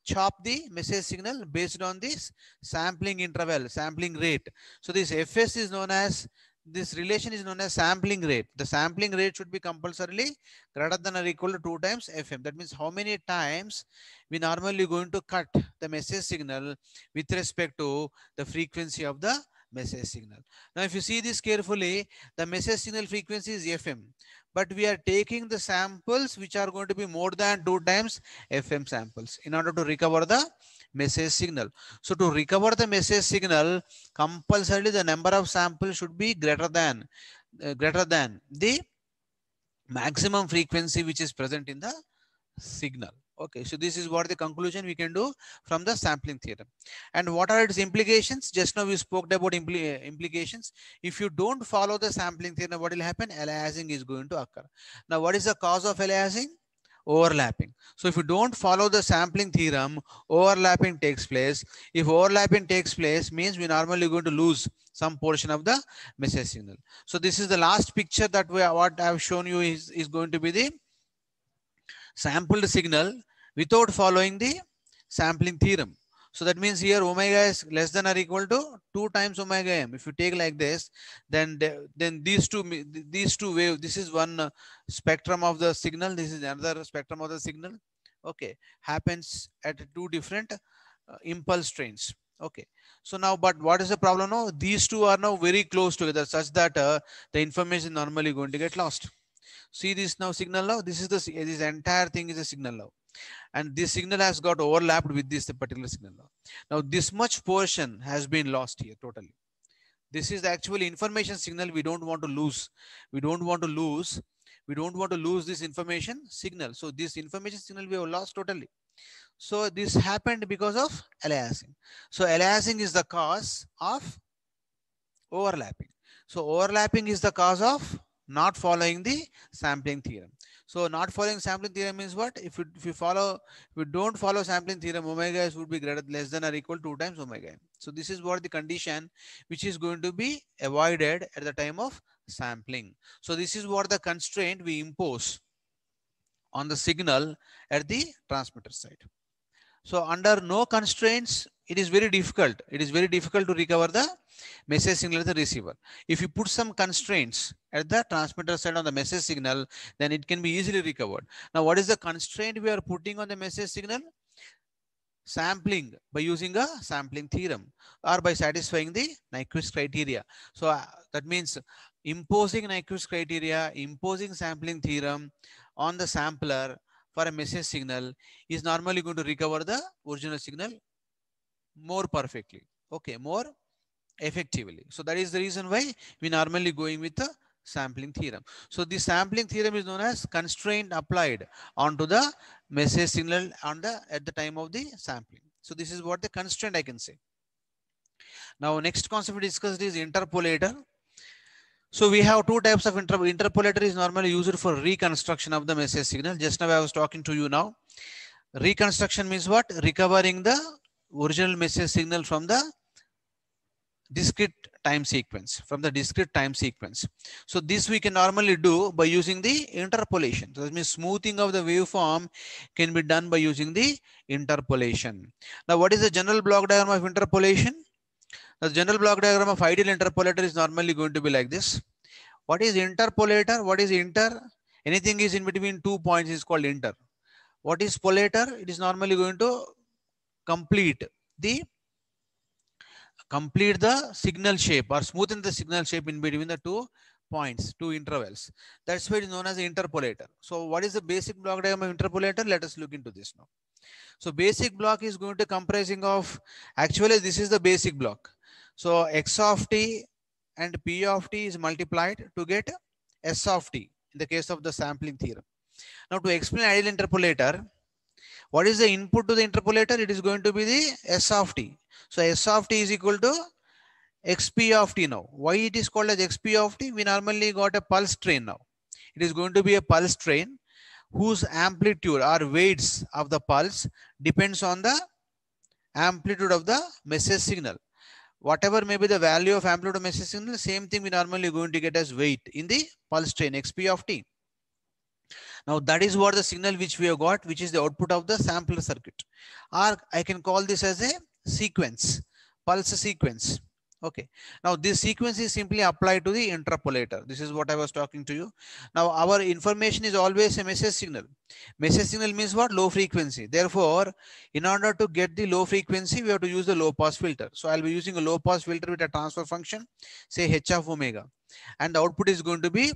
chop the message signal based on this sampling interval, sampling rate. So this Fs is known as, this relation is known as sampling rate. The sampling rate should be compulsorily greater than or equal to 2 times Fm. That means how many times we normally going to cut the message signal with respect to the frequency of the message signal. Now, if you see this carefully, the message signal frequency is FM, but we are taking the samples which are going to be more than 2 times FM samples in order to recover the message signal. So to recover the message signal, compulsorily the number of samples should be greater than the maximum frequency which is present in the signal. Okay, so this is what the conclusion we can do from the sampling theorem. And what are its implications? Just now we spoke about implications. If you don't follow the sampling theorem, what will happen? Aliasing is going to occur. Now, what is the cause of aliasing? Overlapping. So if you don't follow the sampling theorem, overlapping takes place. If overlapping takes place, means we normally going to lose some portion of the message signal. So this is the last picture that what I have shown you is going to be the sampled signal without following the sampling theorem. So that means here omega is less than or equal to 2 times omega m. If you take like this, then these two waves, this is one spectrum of the signal, this is another spectrum of the signal. okay, happens at two different impulse trains. Okay, so now, but what is the problem now? These two are now very close together such that the information normally going to get lost. See this now signal now, this is the this entire thing is a signal now, and this signal has got overlapped with this particular signal now. Now this much portion has been lost here totally. This is the actual information signal we don't want to lose. We don't want to lose. We don't want to lose this information signal. So this information signal we have lost totally. So this happened because of aliasing. So aliasing is the cause of overlapping. So overlapping is the cause of not following the sampling theorem. So not following sampling theorem means what? If you don't follow sampling theorem, omega s would be greater less than or equal to 2 times omega m. So this is what the condition which is going to be avoided at the time of sampling. So this is what the constraint we impose on the signal at the transmitter side. So under no constraints, it is very difficult. It is very difficult to recover the message signal at the receiver. If you put some constraints at the transmitter side on the message signal, then it can be easily recovered. Now, what is the constraint we are putting on the message signal? Sampling by using a sampling theorem or by satisfying the Nyquist criteria. So that means imposing Nyquist criteria, imposing sampling theorem on the sampler for a message signal is normally going to recover the original signal more perfectly, okay, more effectively. So that is the reason why we normally going with the sampling theorem. So the sampling theorem is known as constraint applied onto the message signal on the at the time of the sampling. So this is what the constraint I can say. Now next concept we discussed is interpolator. So we have two types of interpolator is normally used for reconstruction of the message signal. Just now I was talking to you now. Reconstruction means what? Recovering the original message signal from the discrete time sequence, So this we can normally do by using the interpolation. So that means smoothing of the waveform can be done by using the interpolation. Now what is the general block diagram of interpolation? The general block diagram of ideal interpolator is normally going to be like this. What is interpolator? What is inter? Anything is in between 2 points is called inter. What is polator? It is normally going to complete the signal shape or smoothen the signal shape in between the 2 points, 2 intervals. That's why it is known as interpolator. So what is the basic block diagram of interpolator? Let us look into this now. So basic block is going to comprising of, actually this is the basic block. So x of t and p of t is multiplied to get s of t in the case of the sampling theorem. Now to explain ideal interpolator, what is the input to the interpolator? It is going to be the s of t. So s of t is equal to xp of t now. Why it is called as xp of t? We normally got a pulse train now. It is going to be a pulse train whose amplitude or weights of the pulse depends on the amplitude of the message signal. Whatever may be the value of amplitude of message signal, same thing we normally going to get as weight in the pulse train xp of t. Now that is what the signal which we have got, which is the output of the sampler circuit. Or I can call this as a sequence, pulse sequence. Okay. Now this sequence is simply applied to the interpolator. This is what I was talking to you. Now our information is always a message signal. Message signal means what? Low frequency. Therefore, in order to get the low frequency, we have to use the low pass filter. So I'll be using a low pass filter with a transfer function, say h of omega. And the output is going to be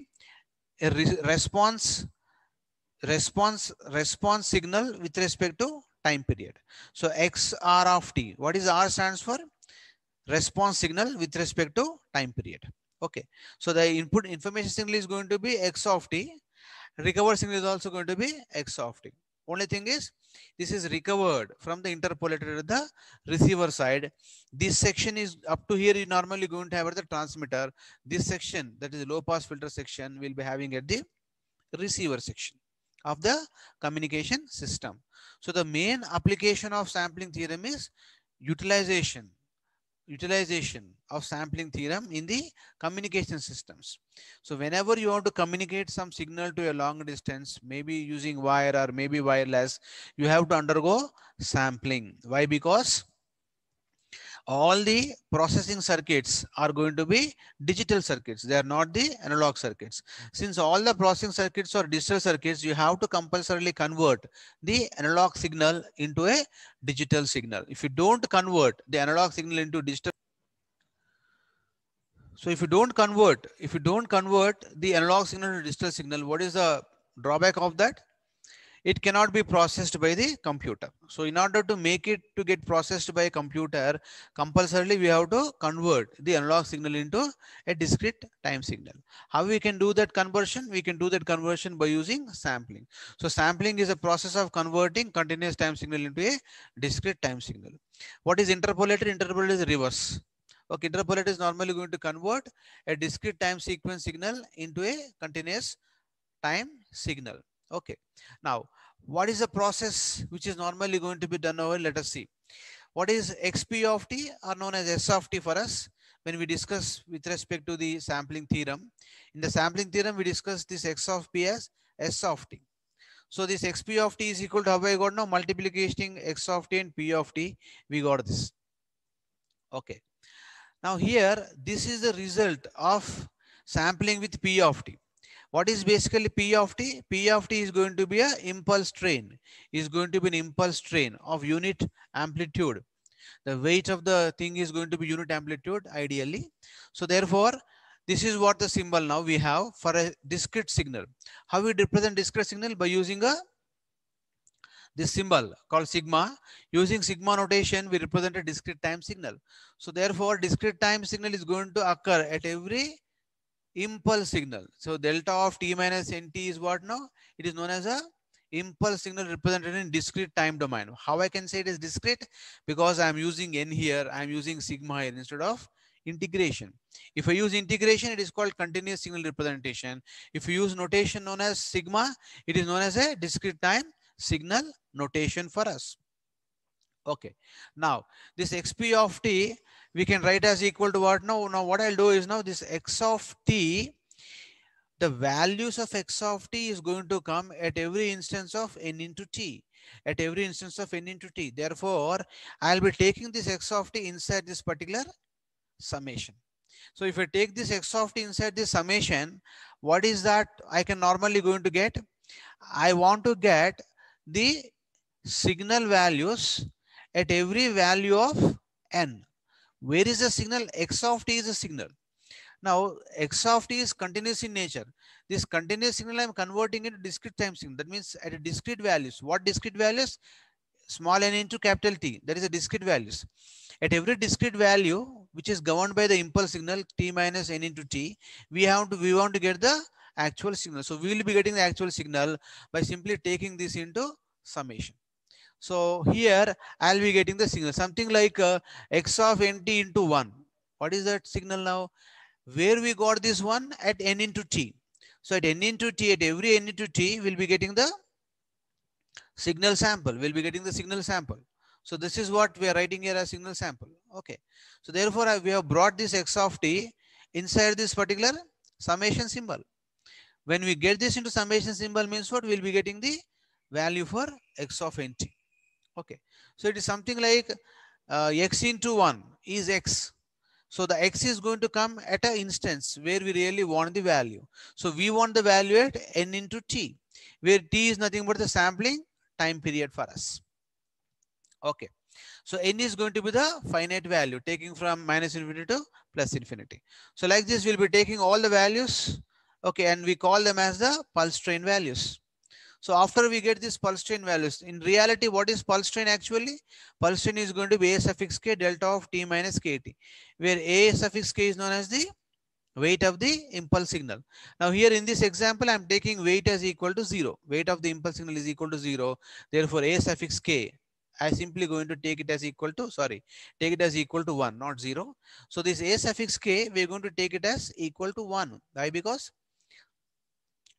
a response signal with respect to time period. So xr of t, what is r stands for? Response signal with respect to time period. Okay, so the input information signal is going to be x of t, recovered signal is also going to be x of t. Only thing is this is recovered from the interpolator at the receiver side. This section is up to here is normally going to have at the transmitter. This section, that is low pass filter section, will be having at the receiver section of the communication system. So the main application of sampling theorem is utilization of sampling theorem in the communication systems. So whenever you want to communicate some signal to a long distance, maybe using wire or maybe wireless, you have to undergo sampling. Why? Because all the processing circuits are going to be digital circuits. They are not the analog circuits. Since all the processing circuits are digital circuits, you have to compulsorily convert the analog signal into a digital signal. If you don't convert the analog signal into digital, so if you don't convert the analog signal to digital signal, what is the drawback of that? It cannot be processed by the computer. So in order to make it to get processed by a computer, compulsorily we have to convert the analog signal into a discrete time signal. How we can do that conversion? We can do that conversion by using sampling. So sampling is a process of converting continuous time signal into a discrete time signal. What is interpolator? Interpolator is reverse. Okay, interpolator is normally going to convert a discrete time sequence signal into a continuous time signal. Okay. Now, what is the process which is normally going to be done over? Let us see. What is xp of t or known as s of t for us when we discuss with respect to the sampling theorem? In the sampling theorem, we discuss this x of p as s of t. So this xp of t is equal to how I got now multiplication x of t and p of t. We got this. Okay. Now here, this is the result of sampling with p of t. What is basically P of t? P of t is going to be a impulse train, is going to be an impulse train of unit amplitude. The weight of the thing is going to be unit amplitude ideally. So therefore, this is what the symbol now we have for a discrete signal. How we represent discrete signal? By using a this symbol called sigma. Using sigma notation, we represent a discrete time signal. So therefore, discrete time signal is going to occur at every impulse signal. So delta of t minus nt is what now? It is known as a impulse signal represented in discrete time domain. How I can say it is discrete? Because I am using n here, I am using sigma here instead of integration. If I use integration, it is called continuous signal representation. If you use notation known as sigma, it is known as a discrete time signal notation for us. Okay. Now, this xp of t, we can write as equal to what now? Now, what I'll do is now this x of t, the values of x of t is going to come at every instance of n into t. At every instance of n into t. Therefore, I'll be taking this x of t inside this particular summation. So, if I take this x of t inside this summation, what is that I can normally going to get? I want to get the signal values at every value of n. Where is the signal? X of t is a signal. Now, x of t is continuous in nature. This continuous signal I am converting into discrete time signal. That means at a discrete values. What discrete values? Small n into capital T. That is a discrete values. At every discrete value, which is governed by the impulse signal t minus n into t, we want to get the actual signal. So we will be getting the actual signal by simply taking this into summation. So here I'll be getting the signal, something like x of nt into 1. What is that signal now? Where we got this one? At n into t. So at n into t, at every n into t, we'll be getting the signal sample. We'll be getting the signal sample. So this is what we are writing here as signal sample. Okay. So therefore, we have brought this x of t inside this particular summation symbol. When we get this into summation symbol means what? We'll be getting the value for x of nt. Okay. So it is something like x into 1 is x. So the x is going to come at an instance where we really want the value. So we want the value at n into t, where t is nothing but the sampling time period for us. Okay. So n is going to be the finite value, taking from minus infinity to plus infinity. So like this, we'll be taking all the values. Okay. And we call them as the pulse train values. So after we get this pulse train values, in reality, what is pulse train actually? Pulse train is going to be a suffix k delta of t minus kt, where a suffix k is known as the weight of the impulse signal. Now here in this example, I'm taking weight as equal to 0. Weight of the impulse signal is equal to 0. Therefore, a suffix k, I simply going to take it as equal to, take it as equal to 1, not 0. So this a suffix k, we're going to take it as equal to 1. Why? Because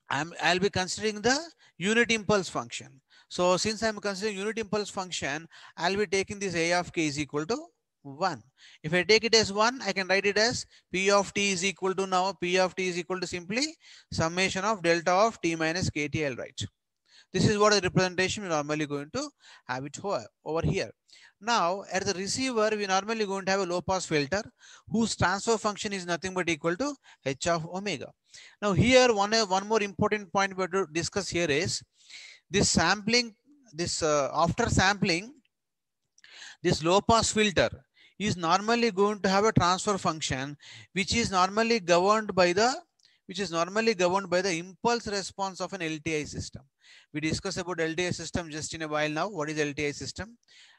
I'll be considering the unit impulse function. So since I'm considering unit impulse function, I'll be taking this a of k is equal to 1. If I take it as 1, I can write it as p of t is equal to, now p of t is equal to simply summation of delta of t minus kt, I'll write. This is what the representation we normally going to have it over here. Now at the receiver, we normally going to have a low pass filter whose transfer function is nothing but equal to h of omega. Now here one more important point we have to discuss here is this sampling, this after sampling, this low pass filter is normally going to have a transfer function which is normally governed by the impulse response of an LTI system. We discussed about LTI system just in a while now. What is LTI system?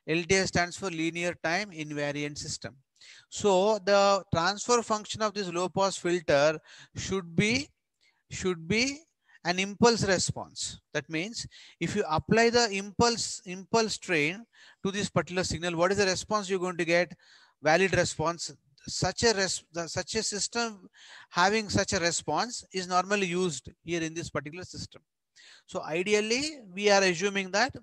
LTI stands for linear time invariant system. So the transfer function of this low pass filter should be an impulse response. That means if you apply the impulse train to this particular signal, what is the response you're going to get? Valid response. Such a system having such a response is normally used here in this particular system. So ideally, we are assuming that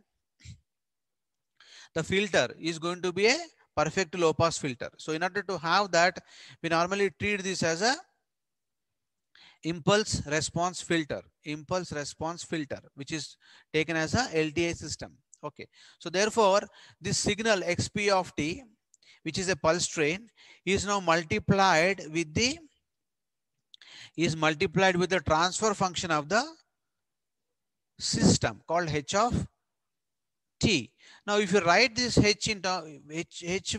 the filter is going to be a perfect low pass filter. So in order to have that, we normally treat this as a impulse response filter, which is taken as a LTI system. Okay. So therefore, this signal xp of t, which is a pulse train, is now multiplied with the transfer function of the system called h of t. Now, if you write this h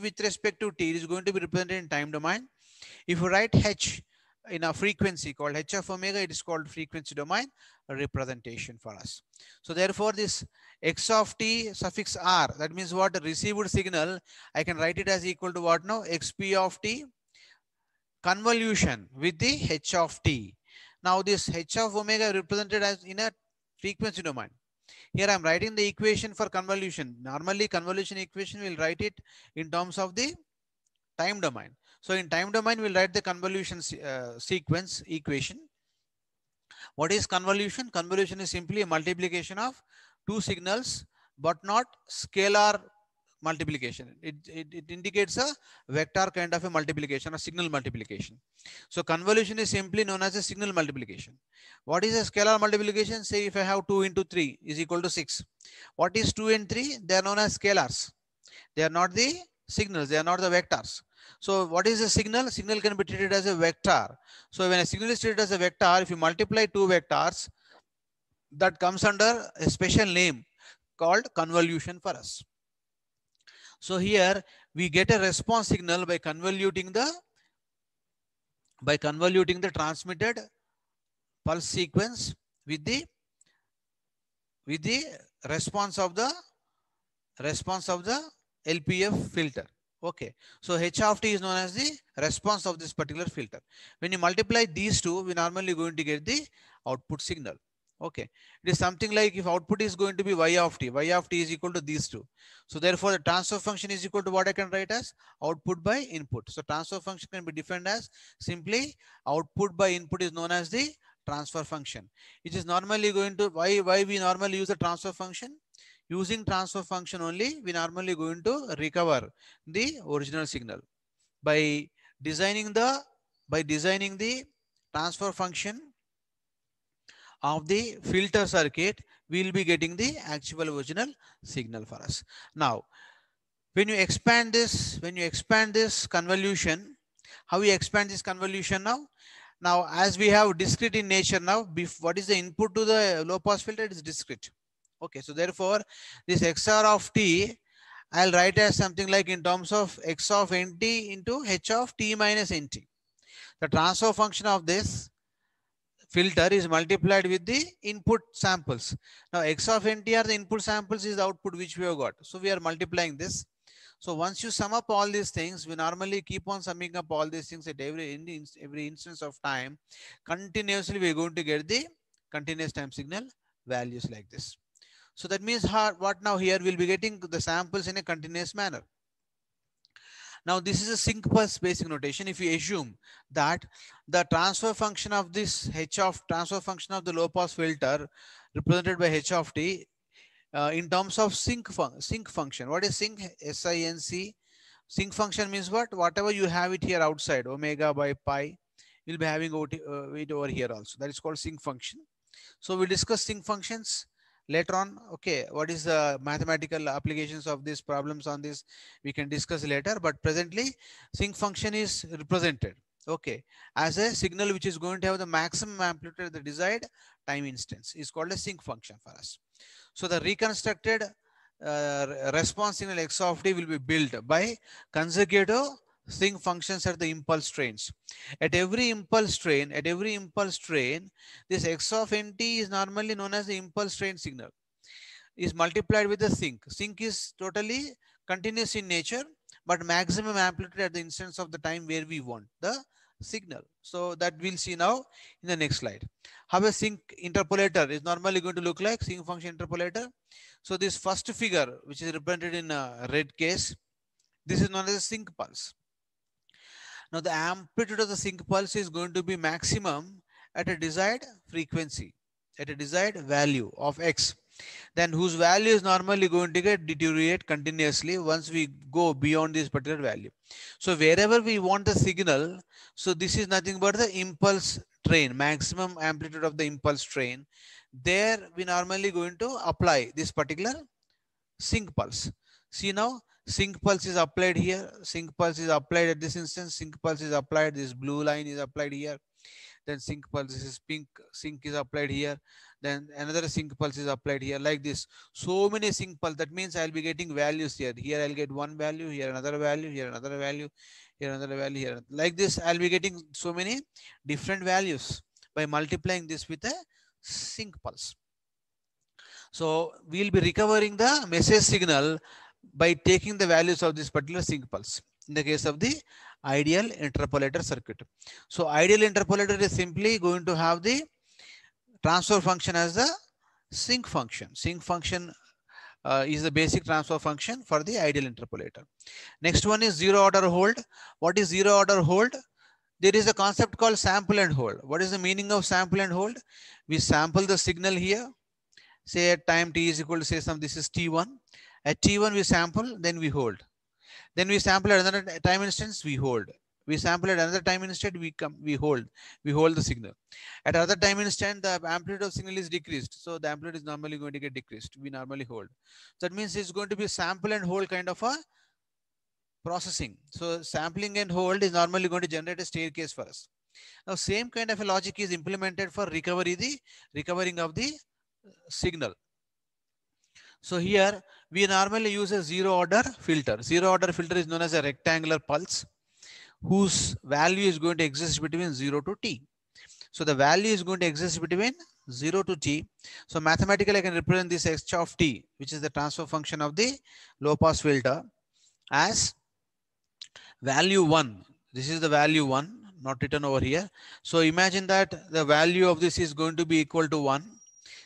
with respect to t, it is going to be represented in time domain. If you write h in a frequency called h of omega, it is called frequency domain representation for us. So therefore, this x of t suffix r, that means what? The received signal, I can write it as equal to what now? xp of t convolution with the h of t. Now this h of omega represented as in a frequency domain. Here I am writing the equation for convolution. Normally convolution equation will write it in terms of the time domain. So in time domain, we'll write the convolution sequence equation. What is convolution? Convolution is simply a multiplication of two signals, but not scalar multiplication. It indicates a vector kind of a multiplication, a signal multiplication. So convolution is simply known as a signal multiplication. What is a scalar multiplication? Say if I have 2 into 3 is equal to 6. What is 2 and 3? They are known as scalars. They are not the signals. They are not the vectors. So what is a signal? Signal can be treated as a vector. So when a signal is treated as a vector, if you multiply two vectors, that comes under a special name called convolution for us. So here we get a response signal by convoluting the transmitted pulse sequence with the response of the LPF filter. Okay. So h of t is known as the response of this particular filter. When you multiply these two, we normally going to get the output signal. Okay. It is something like if output is going to be y of t is equal to these two. So therefore the transfer function is equal to what I can write as output by input. So transfer function can be defined as simply output by input is known as the transfer function. It is normally going to, why we normally use the transfer function? Using transfer function only, we normally going to recover the original signal. By designing the transfer function of the filter circuit, we will be getting the actual original signal for us. Now, when you expand this convolution, how we expand this convolution now? Now, as we have discrete in nature now, what is the input to the low pass filter? It is discrete. Okay, so therefore, this XR of t, I'll write as something like in terms of x of nt into h of t minus nt. The transfer function of this filter is multiplied with the input samples. Now, x of nt are the input samples, is the output which we have got. So, we are multiplying this. So, once you sum up all these things, we normally keep on summing up all these things at every instance of time. Continuously, we are going to get the continuous time signal values like this. So that means what now here we'll be getting the samples in a continuous manner. Now this is a sync pulse basic notation. If you assume that the transfer function of this transfer function of the low pass filter represented by h of t in terms of sync function. What is sync? SINC. Sync function means what? Whatever you have it here outside, omega by pi, you'll be having it over here also. That is called sync function. So we discuss sync functions later on. Okay, what is the mathematical applications of these problems on this, we can discuss later, but presently sinc function is represented, okay, as a signal which is going to have the maximum amplitude at the desired time instance, is called a sinc function for us. So the reconstructed response signal x of t will be built by consecutive sinc functions at the impulse trains. At every impulse train, this x of nt is normally known as the impulse train signal, is multiplied with the sinc. Sinc is totally continuous in nature, but maximum amplitude at the instance of the time where we want the signal. So that we'll see now in the next slide. How a sinc interpolator is normally going to look like, sinc function interpolator. So this first figure, which is represented in a red case, this is known as a sinc pulse. Now the amplitude of the sync pulse is going to be maximum at a desired frequency, at a desired value of x, then whose value is normally going to get deteriorate continuously once we go beyond this particular value. So wherever we want the signal, so this is nothing but the impulse train, maximum amplitude of the impulse train. There we normally going to apply this particular sync pulse. See now, sync pulse is applied here, sync pulse is applied at this instance, sync pulse is applied, this blue line is applied here, then sync pulse is pink, sync is applied here, then another sync pulse is applied here, like this. So many sync pulse, that means I'll be getting values here. Here I'll get one value, here another value, here another value, here another value, here. Like this, I'll be getting so many different values by multiplying this with a sync pulse. So we'll be recovering the message signal by taking the values of this particular sync pulse in the case of the ideal interpolator circuit. So ideal interpolator is simply going to have the transfer function as the sync function. Sync function is the basic transfer function for the ideal interpolator. Next one is zero order hold. What is zero order hold? There is a concept called sample and hold. What is the meaning of sample and hold? We sample the signal here. Say at time t is equal to, say some, this is t1. At t1 we sample, then we hold. Then we sample at another time instance, we hold. We sample at another time instant, we hold. We hold the signal. At other time instant, the amplitude of signal is decreased. So the amplitude is normally going to get decreased. We normally hold. So that means it's going to be sample and hold kind of a processing. So sampling and hold is normally going to generate a staircase for us. Now same kind of a logic is implemented for recovering of the signal. So here we normally use a zero order filter. Zero order filter is known as a rectangular pulse whose value is going to exist between 0 to t. So the value is going to exist between 0 to t. So mathematically I can represent this h of t, which is the transfer function of the low pass filter, as value 1. This is the value 1, not written over here. So imagine that the value of this is going to be equal to 1.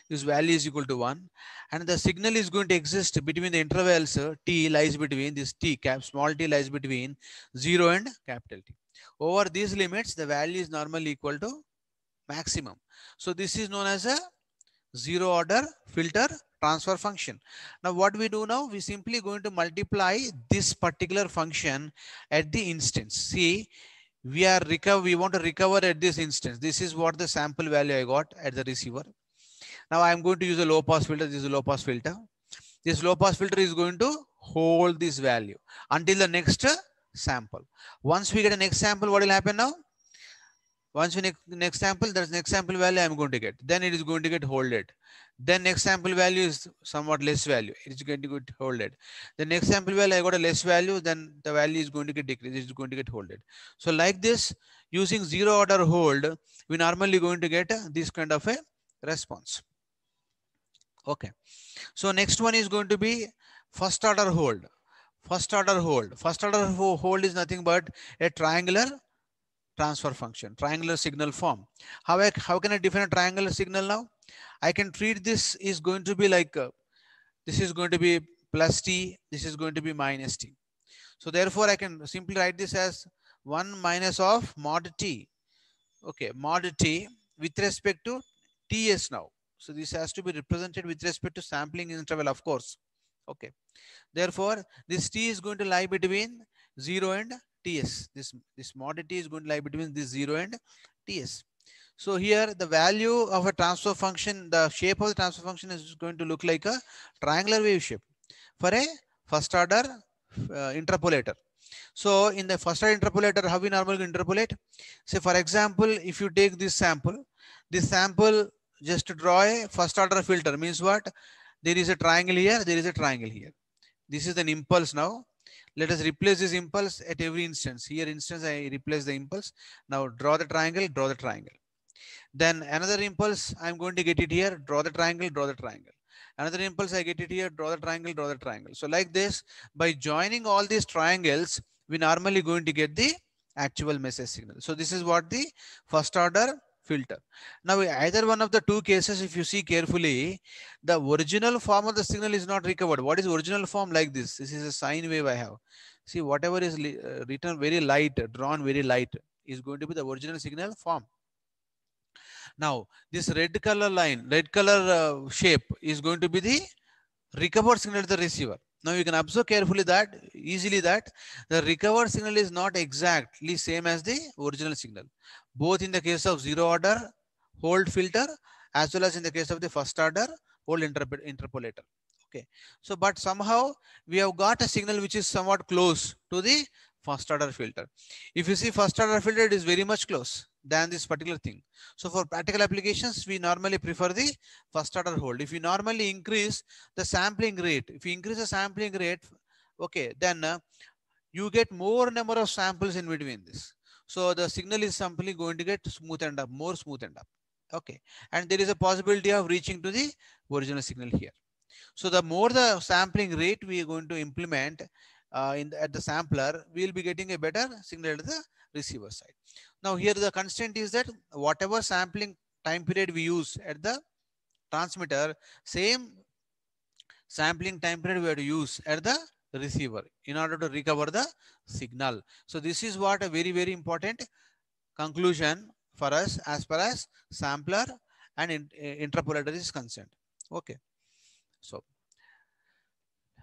This value is equal to 1, and the signal is going to exist between the intervals t lies between this t cap, small t lies between 0 and capital T. Over these limits, the value is normally equal to maximum. So this is known as a zero order filter transfer function. Now what we do now, we simply going to multiply this particular function at the instance. See, we want to recover at this instance. This is what the sample value I got at the receiver. Now I'm going to use a low pass filter. This is a low pass filter. This low pass filter is going to hold this value until the next sample. Once we get a next sample, what will happen now? Once we next sample, there's next sample value I'm going to get. Then it is going to get holded. Then next sample value is somewhat less value. It is going to get holded. The next sample value I got a less value, then the value is going to get decreased. It is going to get holded. So like this, using zero order hold, we normally going to get this kind of a response. Okay. So next one is going to be first order hold. First order hold. First order hold is nothing but a triangular transfer function, triangular signal form. How can I define a triangular signal now? I can treat this is going to be like, this is going to be plus t, this is going to be minus t. So therefore I can simply write this as 1 minus of mod t. Okay, mod t with respect to ts now. So this has to be represented with respect to sampling interval, of course. Okay. Therefore, this t is going to lie between 0 and ts. This mod t is going to lie between this 0 and ts. So here the value of a transfer function, the shape of the transfer function is going to look like a triangular wave shape for a first order interpolator. So in the first order interpolator, how we normally interpolate? Say for example, if you take this sample just to draw a first order filter means what? There is a triangle here, there is a triangle here. This is an impulse now. Let us replace this impulse at every instance. Here instance I replace the impulse. Now draw the triangle, draw the triangle. Then another impulse, I'm going to get it here, draw the triangle, draw the triangle. Another impulse, I get it here, draw the triangle, draw the triangle. So like this, by joining all these triangles, we normally going to get the actual message signal. So this is what the first order filter. Now either one of the two cases, if you see carefully, the original form of the signal is not recovered. What is original form? Like this. This is a sine wave I have. See, whatever is written very light, drawn very light, is going to be the original signal form. Now, this red color line, red color shape is going to be the recovered signal to the receiver. Now, you can observe carefully that, easily that the recovered signal is not exactly same as the original signal, both in the case of zero order hold filter as well as in the case of the first order hold interpolator. Okay. So, but somehow we have got a signal which is somewhat close to the first order filter. If you see first order filter, it is very much close than this particular thing. So for practical applications, we normally prefer the first order hold. If you normally increase the sampling rate, if you increase the sampling rate, okay, then you get more number of samples in between this. So the signal is simply going to get smoothened up, more smoothened up. Okay. And there is a possibility of reaching to the original signal here. So the more the sampling rate we are going to implement at the sampler, we will be getting a better signal at the receiver side. Now here the constraint is that whatever sampling time period we use at the transmitter, same sampling time period we have to use at the receiver in order to recover the signal. So this is what a very, very important conclusion for us as far as sampler and interpolator is concerned. Okay. So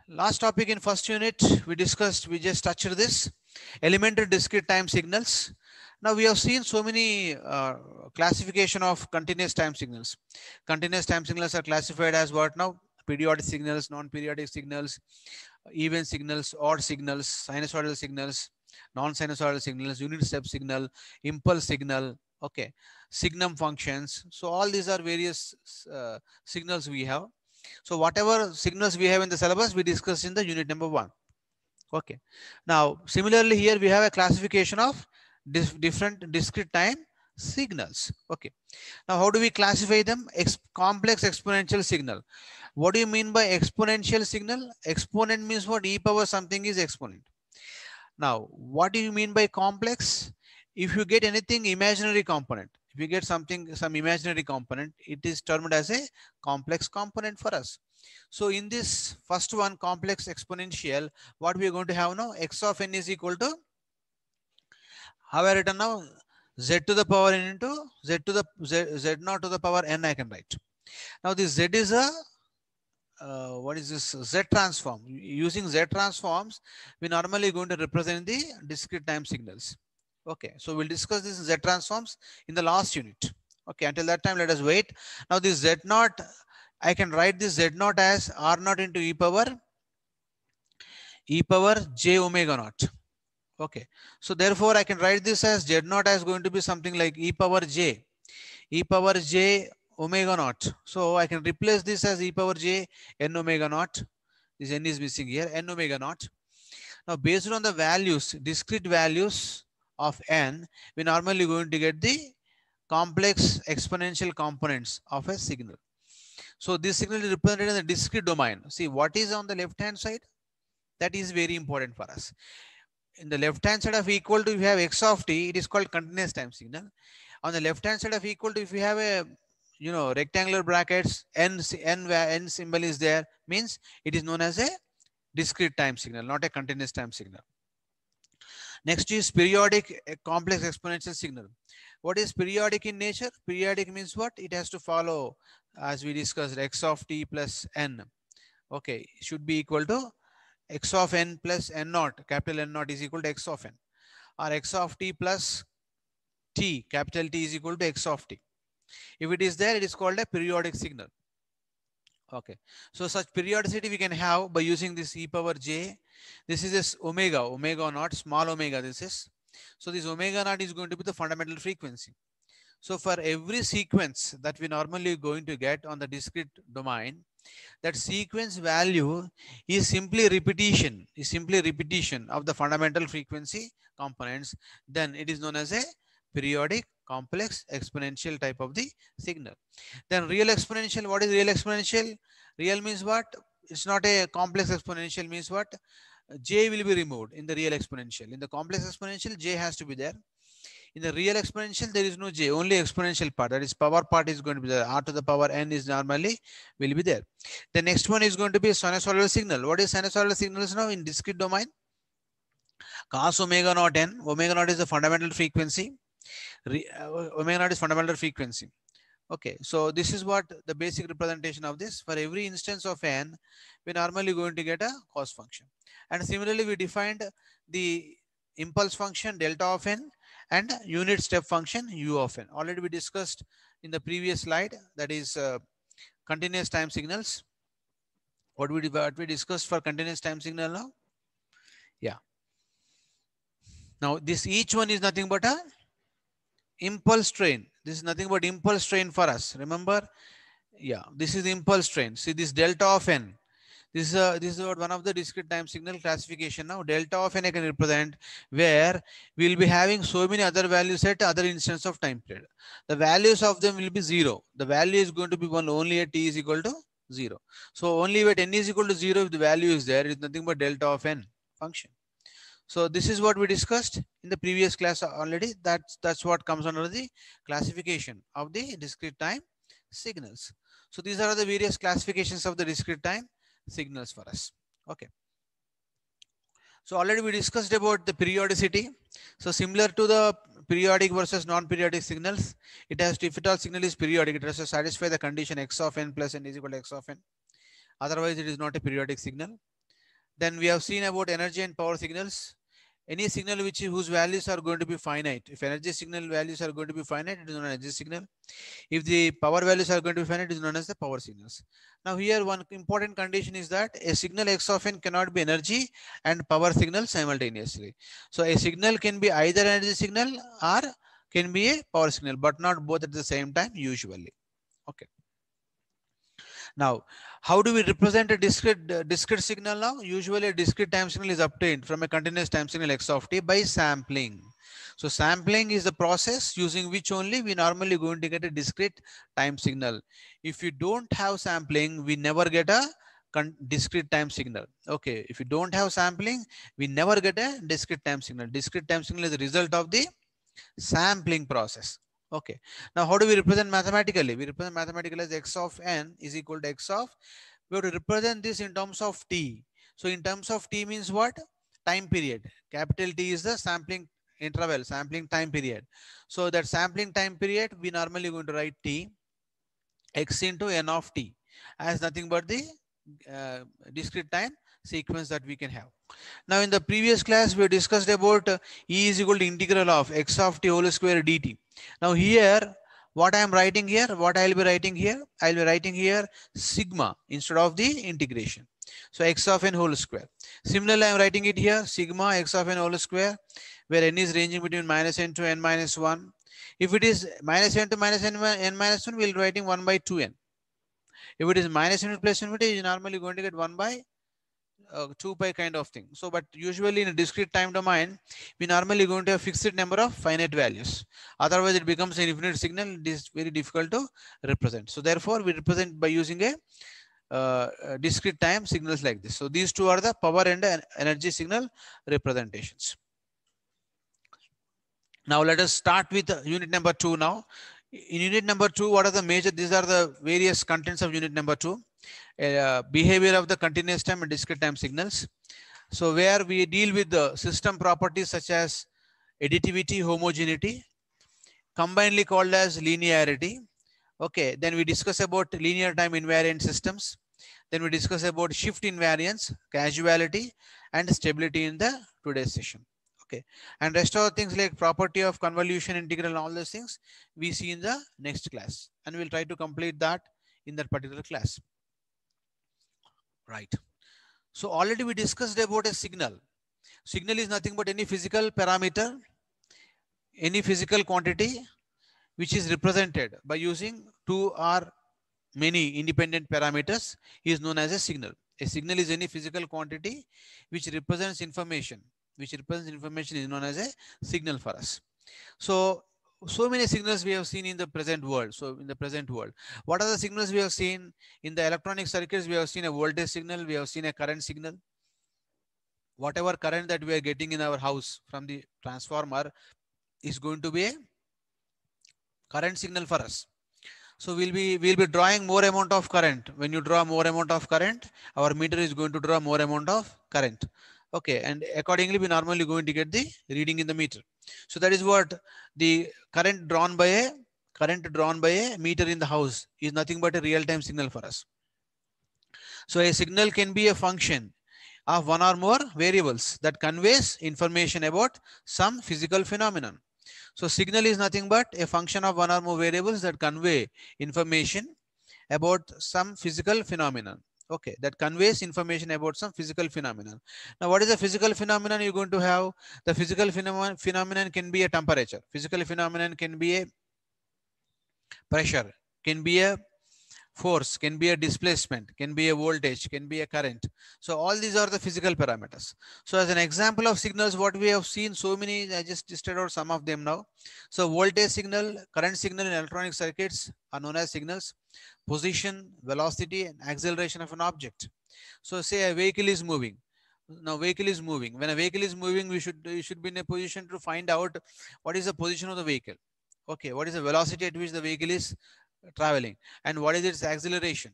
last topic in first unit, we just touched this elementary discrete time signals. Now we have seen so many classification of continuous time signals. Continuous time signals are classified as what now? Periodic signals, non-periodic signals, even signals, odd signals, sinusoidal signals, non-sinusoidal signals, unit step signal, impulse signal, okay, signum functions. So all these are various signals we have. So whatever signals we have in the syllabus, we discussed in the unit number 1. Okay. Now, similarly here we have a classification of different discrete time signals. Okay. Now, how do we classify them? Complex exponential signal. What do you mean by exponential signal? Exponent means what? E power something is exponent. Now, what do you mean by complex? If you get anything imaginary component, if you get something, some imaginary component, it is termed as a complex component for us. So in this first one, complex exponential, what we are going to have now? X of n is equal to, how I written now? Z to the power n into Z to the Z naught to the power n I can write. Now this Z is a what is this Z transform? Using Z transforms, we normally going to represent the discrete time signals. Okay, so we'll discuss this Z transforms in the last unit. Okay, until that time, let us wait. Now this Z naught, I can write this Z naught as R naught into e power j omega naught. Okay, so therefore I can write this as Z naught as going to be something like e power j omega naught. So I can replace this as e power j n omega naught. This n is missing here, n omega naught. Now based on the values, discrete values of n, we normally going to get the complex exponential components of a signal. So this signal is represented in the discrete domain. See what is on the left hand side? That is very important for us. In the left hand side of equal to, if you have x of t, it is called continuous time signal. On the left hand side of equal to, if you have a rectangular brackets, n symbol is there, means it is known as a discrete time signal, not a continuous time signal. Next is periodic complex exponential signal. What is periodic in nature? Periodic means what? It has to follow, as we discussed, x of t plus n. Okay, should be equal to x of n plus n naught, capital N naught is equal to x of n, or x of t plus t, capital T is equal to x of t. If it is there, it is called a periodic signal. Okay. So such periodicity we can have by using this e power j. This is this omega naught, small omega this is. So this omega naught is going to be the fundamental frequency. So for every sequence that we normally going to get on the discrete domain, that sequence value is simply repetition of the fundamental frequency components. Then it is known as a periodic complex exponential type of the signal. Then real exponential, what is real exponential? Real means what? It's not a complex exponential, means what? J will be removed in the real exponential. In the complex exponential, J has to be there. In the real exponential, there is no J, only exponential part. That is power part is going to be there. R to the power n is normally will be there. The next one is going to be sinusoidal signal. What is sinusoidal signals now in discrete domain? Cos omega naught n. Omega naught is the fundamental frequency. Omega naught is fundamental frequency. Okay, so this is what the basic representation of this. For every instance of n, we normally going to get a cos function. And similarly, we defined the impulse function delta of n and unit step function u of n. Already we discussed in the previous slide, that is continuous time signals. What we discussed for continuous time signal now? Yeah. Now this each one is nothing but a impulse train. This is nothing but impulse train for us. Remember? Yeah, this is impulse train. See this delta of n. This is one of the discrete time signal classification. Now delta of n I can represent where we will be having so many other values at other instance of time period. The values of them will be 0. The value is going to be 1 only at t is equal to 0. So only at n is equal to 0 if the value is there, it is nothing but delta of n function. So this is what we discussed in the previous class already. That's what comes under the classification of the discrete time signals. So these are the various classifications of the discrete time signals for us. Okay. So already we discussed about the periodicity. So similar to the periodic versus non-periodic signals, it has to, if at all signal is periodic, it has to satisfy the condition x of n plus n is equal to x of n. Otherwise, it is not a periodic signal. Then we have seen about energy and power signals. Any signal whose values are going to be finite. If energy signal values are going to be finite, it is known as energy signal. If the power values are going to be finite, it is known as the power signals. Now here one important condition is that a signal x of n cannot be energy and power signal simultaneously. So a signal can be either energy signal or can be a power signal, but not both at the same time usually. Okay. Now, how do we represent a discrete signal now? Usually a discrete time signal is obtained from a continuous time signal x of t by sampling. So sampling is the process using which only we normally going to get a discrete time signal. If you don't have sampling, we never get a discrete time signal. Okay, if you don't have sampling, we never get a discrete time signal. Discrete time signal is the result of the sampling process. Okay. Now, how do we represent mathematically? We represent mathematically as x of n is equal to x of. We have to represent this in terms of t. So, in terms of t means what? Time period. Capital T is the sampling interval, sampling time period. So, that sampling time period, we normally going to write t x into n of t as nothing but the discrete time sequence that we can have. Now in the previous class we discussed about E is equal to integral of x of t whole square dt. Now here what I am writing here, what I will be writing here, I will be writing here sigma instead of the integration. So x of n whole square. Similarly I am writing it here sigma x of n whole square, where n is ranging between minus n to n minus 1. If it is minus n to minus n minus 1, we will be writing 1 by 2n. If it is minus infinity plus infinity, you normally going to get 1 by 2 pi kind of thing. So, but usually in a discrete time domain, we normally going to have fixed number of finite values. Otherwise, it becomes an infinite signal. It is very difficult to represent. So, therefore, we represent by using a discrete time signals like this. So, these two are the power and energy signal representations. Now, let us start with unit number 2 now. In unit number 2, what are the major, these are the various contents of unit number 2. Behavior of the continuous time and discrete time signals. So where we deal with the system properties such as additivity, homogeneity, combinedly called as linearity. Okay, then we discuss about linear time invariant systems. Then we discuss about shift invariance, causality, and stability in the today's session. Okay, and rest of the things like property of convolution integral and all those things we see in the next class, and we'll try to complete that in that particular class. Right. So already we discussed about a signal. Signal is nothing but any physical parameter, any physical quantity which is represented by using two or many independent parameters is known as a signal. A signal is any physical quantity which represents information. Which represents information is known as a signal for us. So, so many signals we have seen in the present world. So, in the present world, what are the signals we have seen in the electronic circuits? We have seen a voltage signal. We have seen a current signal. Whatever current that we are getting in our house from the transformer is going to be a current signal for us. So we'll be drawing more amount of current. When you draw more amount of current, our meter is going to draw more amount of current. Okay, and accordingly we normally going to get the reading in the meter. So that is what the current drawn by a meter in the house is nothing but a real time signal for us. So a signal can be a function of one or more variables that conveys information about some physical phenomenon. So signal is nothing but a function of one or more variables that convey information about some physical phenomenon. Okay, that conveys information about some physical phenomenon. Now, what is a physical phenomenon you're going to have? The physical phenomenon can be a temperature. Physical phenomenon can be a pressure, can be a force, can be a displacement, can be a voltage, can be a current. So all these are the physical parameters. So as an example of signals, what we have seen so many, I just listed out some of them now. So voltage signal, current signal in electronic circuits are known as signals. Position, velocity, and acceleration of an object. So say a vehicle is moving. Now vehicle is moving. When a vehicle is moving, you should be in a position to find out what is the position of the vehicle. Okay, what is the velocity at which the vehicle is traveling, and what is its acceleration.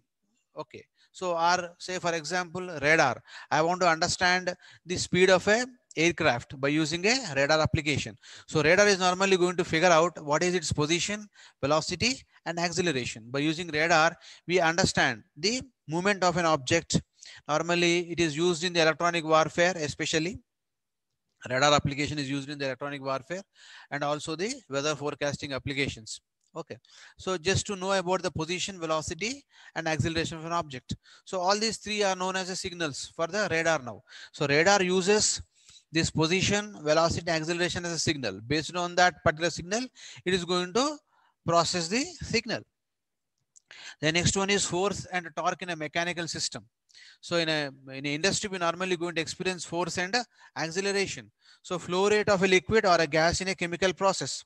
Okay, so or say for example radar, I want to understand the speed of a aircraft by using a radar application. So radar is normally going to figure out what is its position, velocity, and acceleration. By using radar we understand the movement of an object. Normally it is used in the electronic warfare, especially radar application is used in the electronic warfare, and also the weather forecasting applications. Okay, so just to know about the position, velocity, and acceleration of an object. So all these three are known as the signals for the radar now. So radar uses this position, velocity, acceleration as a signal. Based on that particular signal, it is going to process the signal. The next one is force and torque in a mechanical system. So in a industry, we normally going to experience force and acceleration. So flow rate of a liquid or a gas in a chemical process.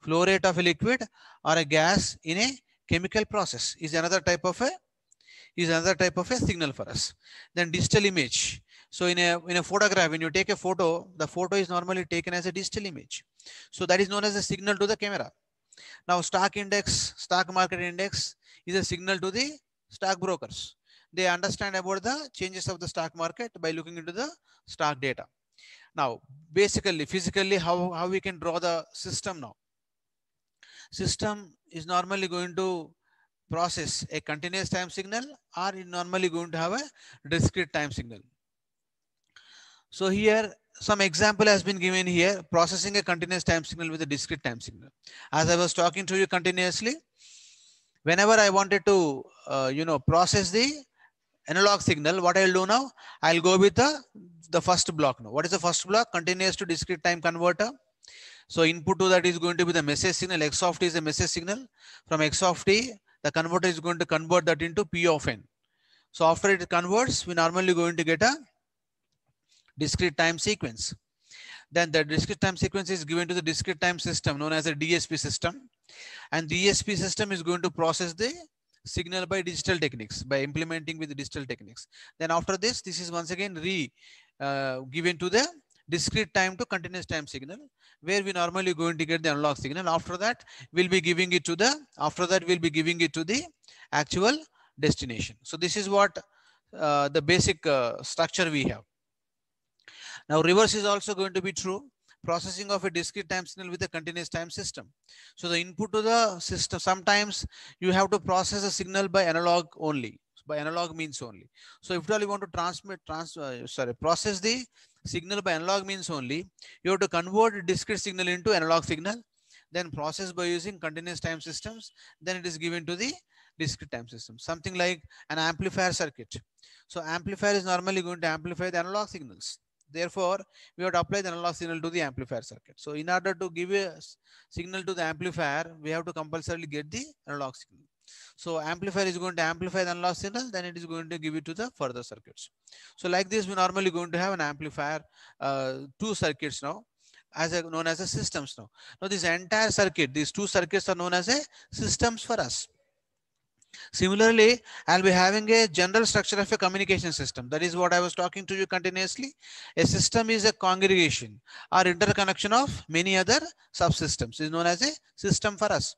Flow rate of a liquid or a gas in a chemical process is another type of a signal for us. Then digital image. So in a photograph, when you take a photo, the photo is normally taken as a digital image. So that is known as a signal to the camera. Now stock market index is a signal to the stock brokers. They understand about the changes of the stock market by looking into the stock data. Now, basically, physically, how we can draw the system now. System is normally going to process a continuous time signal, or it normally going to have a discrete time signal. So here some example has been given here, processing a continuous time signal with a discrete time signal. As I was talking to you continuously, whenever I wanted to process the analog signal, what I'll do now, I'll go with the first block now. What is the first block? Continuous to discrete time converter. So input to that is going to be the message signal. X of t is a message signal. From X of t, the converter is going to convert that into P of n. So after it converts, we normally going to get a discrete time sequence. Then the discrete time sequence is given to the discrete time system known as a DSP system. And DSP system is going to process the signal by digital techniques, by implementing with the digital techniques. Then after this is once again given to the discrete time to continuous time signal, where we normally going to get the analog signal. After that, we'll be giving it to the actual destination. So this is what the basic structure we have. Now reverse is also going to be true. Processing of a discrete time signal with a continuous time system. So the input to the system, sometimes you have to process a signal by analog only. By analog means only. So if you want to process the Signal by analog means only you have to convert discrete signal into analog signal, then process by using continuous time systems, then it is given to the discrete time system. Something like an amplifier circuit. So amplifier is normally going to amplify the analog signals. Therefore, we have to apply the analog signal to the amplifier circuit. So in order to give a signal to the amplifier, we have to compulsorily get the analog signal. So amplifier is going to amplify the analog signal, then it is going to give it to the further circuits. So like this, we normally going to have an amplifier, two circuits now, as a, known as a systems now. Now this entire circuit, these two circuits are known as a systems for us. Similarly, I'll be having a general structure of a communication system. That is what I was talking to you continuously. A system is a congregation or interconnection of many other subsystems. Is known as a system for us.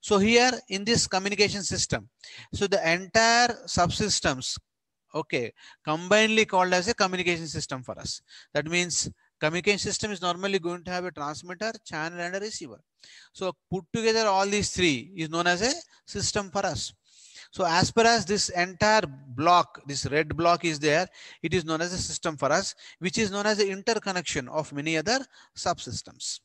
So here in this communication system, so the entire subsystems, okay, combinedly called as a communication system for us. That means communication system is normally going to have a transmitter, channel, and a receiver. So put together all these three is known as a system for us. So as per as this entire block, this red block is there, it is known as a system for us, which is known as the interconnection of many other subsystems,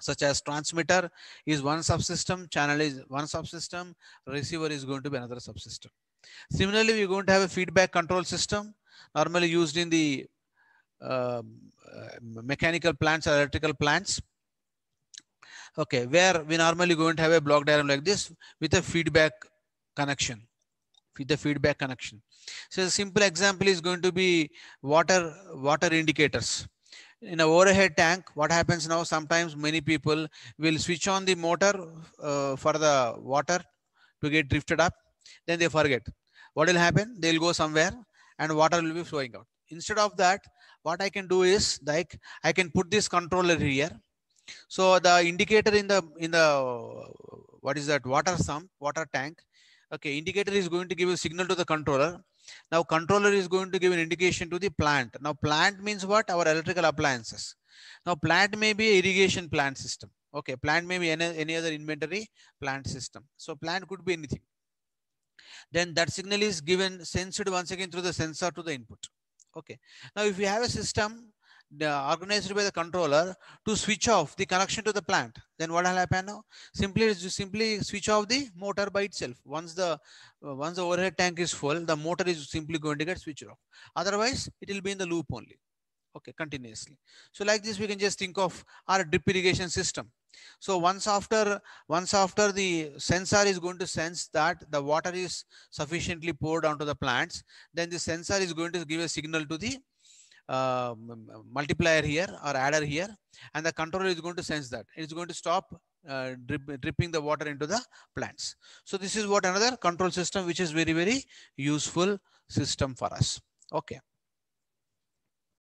such as transmitter is one subsystem, channel is one subsystem, receiver is going to be another subsystem. Similarly, we're going to have a feedback control system, normally used in the uh, mechanical plants or electrical plants. Okay, where we normally going to have a block diagram like this with a feedback connection. With the feedback connection. So a simple example is going to be water indicators. In a overhead tank, what happens now? Sometimes many people will switch on the motor for the water to get drifted up. Then they forget. What will happen? They'll go somewhere and water will be flowing out. Instead of that, what I can do is like I can put this controller here. So the indicator in the what is that, water sump, water tank. Okay, indicator is going to give a signal to the controller. Now controller is going to give an indication to the plant. Now plant means what? Our electrical appliances. Now plant may be a irrigation plant system. Okay, plant may be any other inventory plant system. So plant could be anything. Then that signal is given, sensed once again through the sensor to the input. Okay. Now if you have a system organized by the controller to switch off the connection to the plant, then what will happen now? Simply switch off the motor by itself. Once the overhead tank is full, the motor is simply going to get switched off. Otherwise, it will be in the loop only. Okay, continuously. So like this, we can just think of our drip irrigation system. So once after the sensor is going to sense that the water is sufficiently poured onto the plants, then the sensor is going to give a signal to the multiplier here or adder here, and the controller is going to sense that it is going to stop dripping the water into the plants. So this is what another control system, which is very useful system for us. Okay.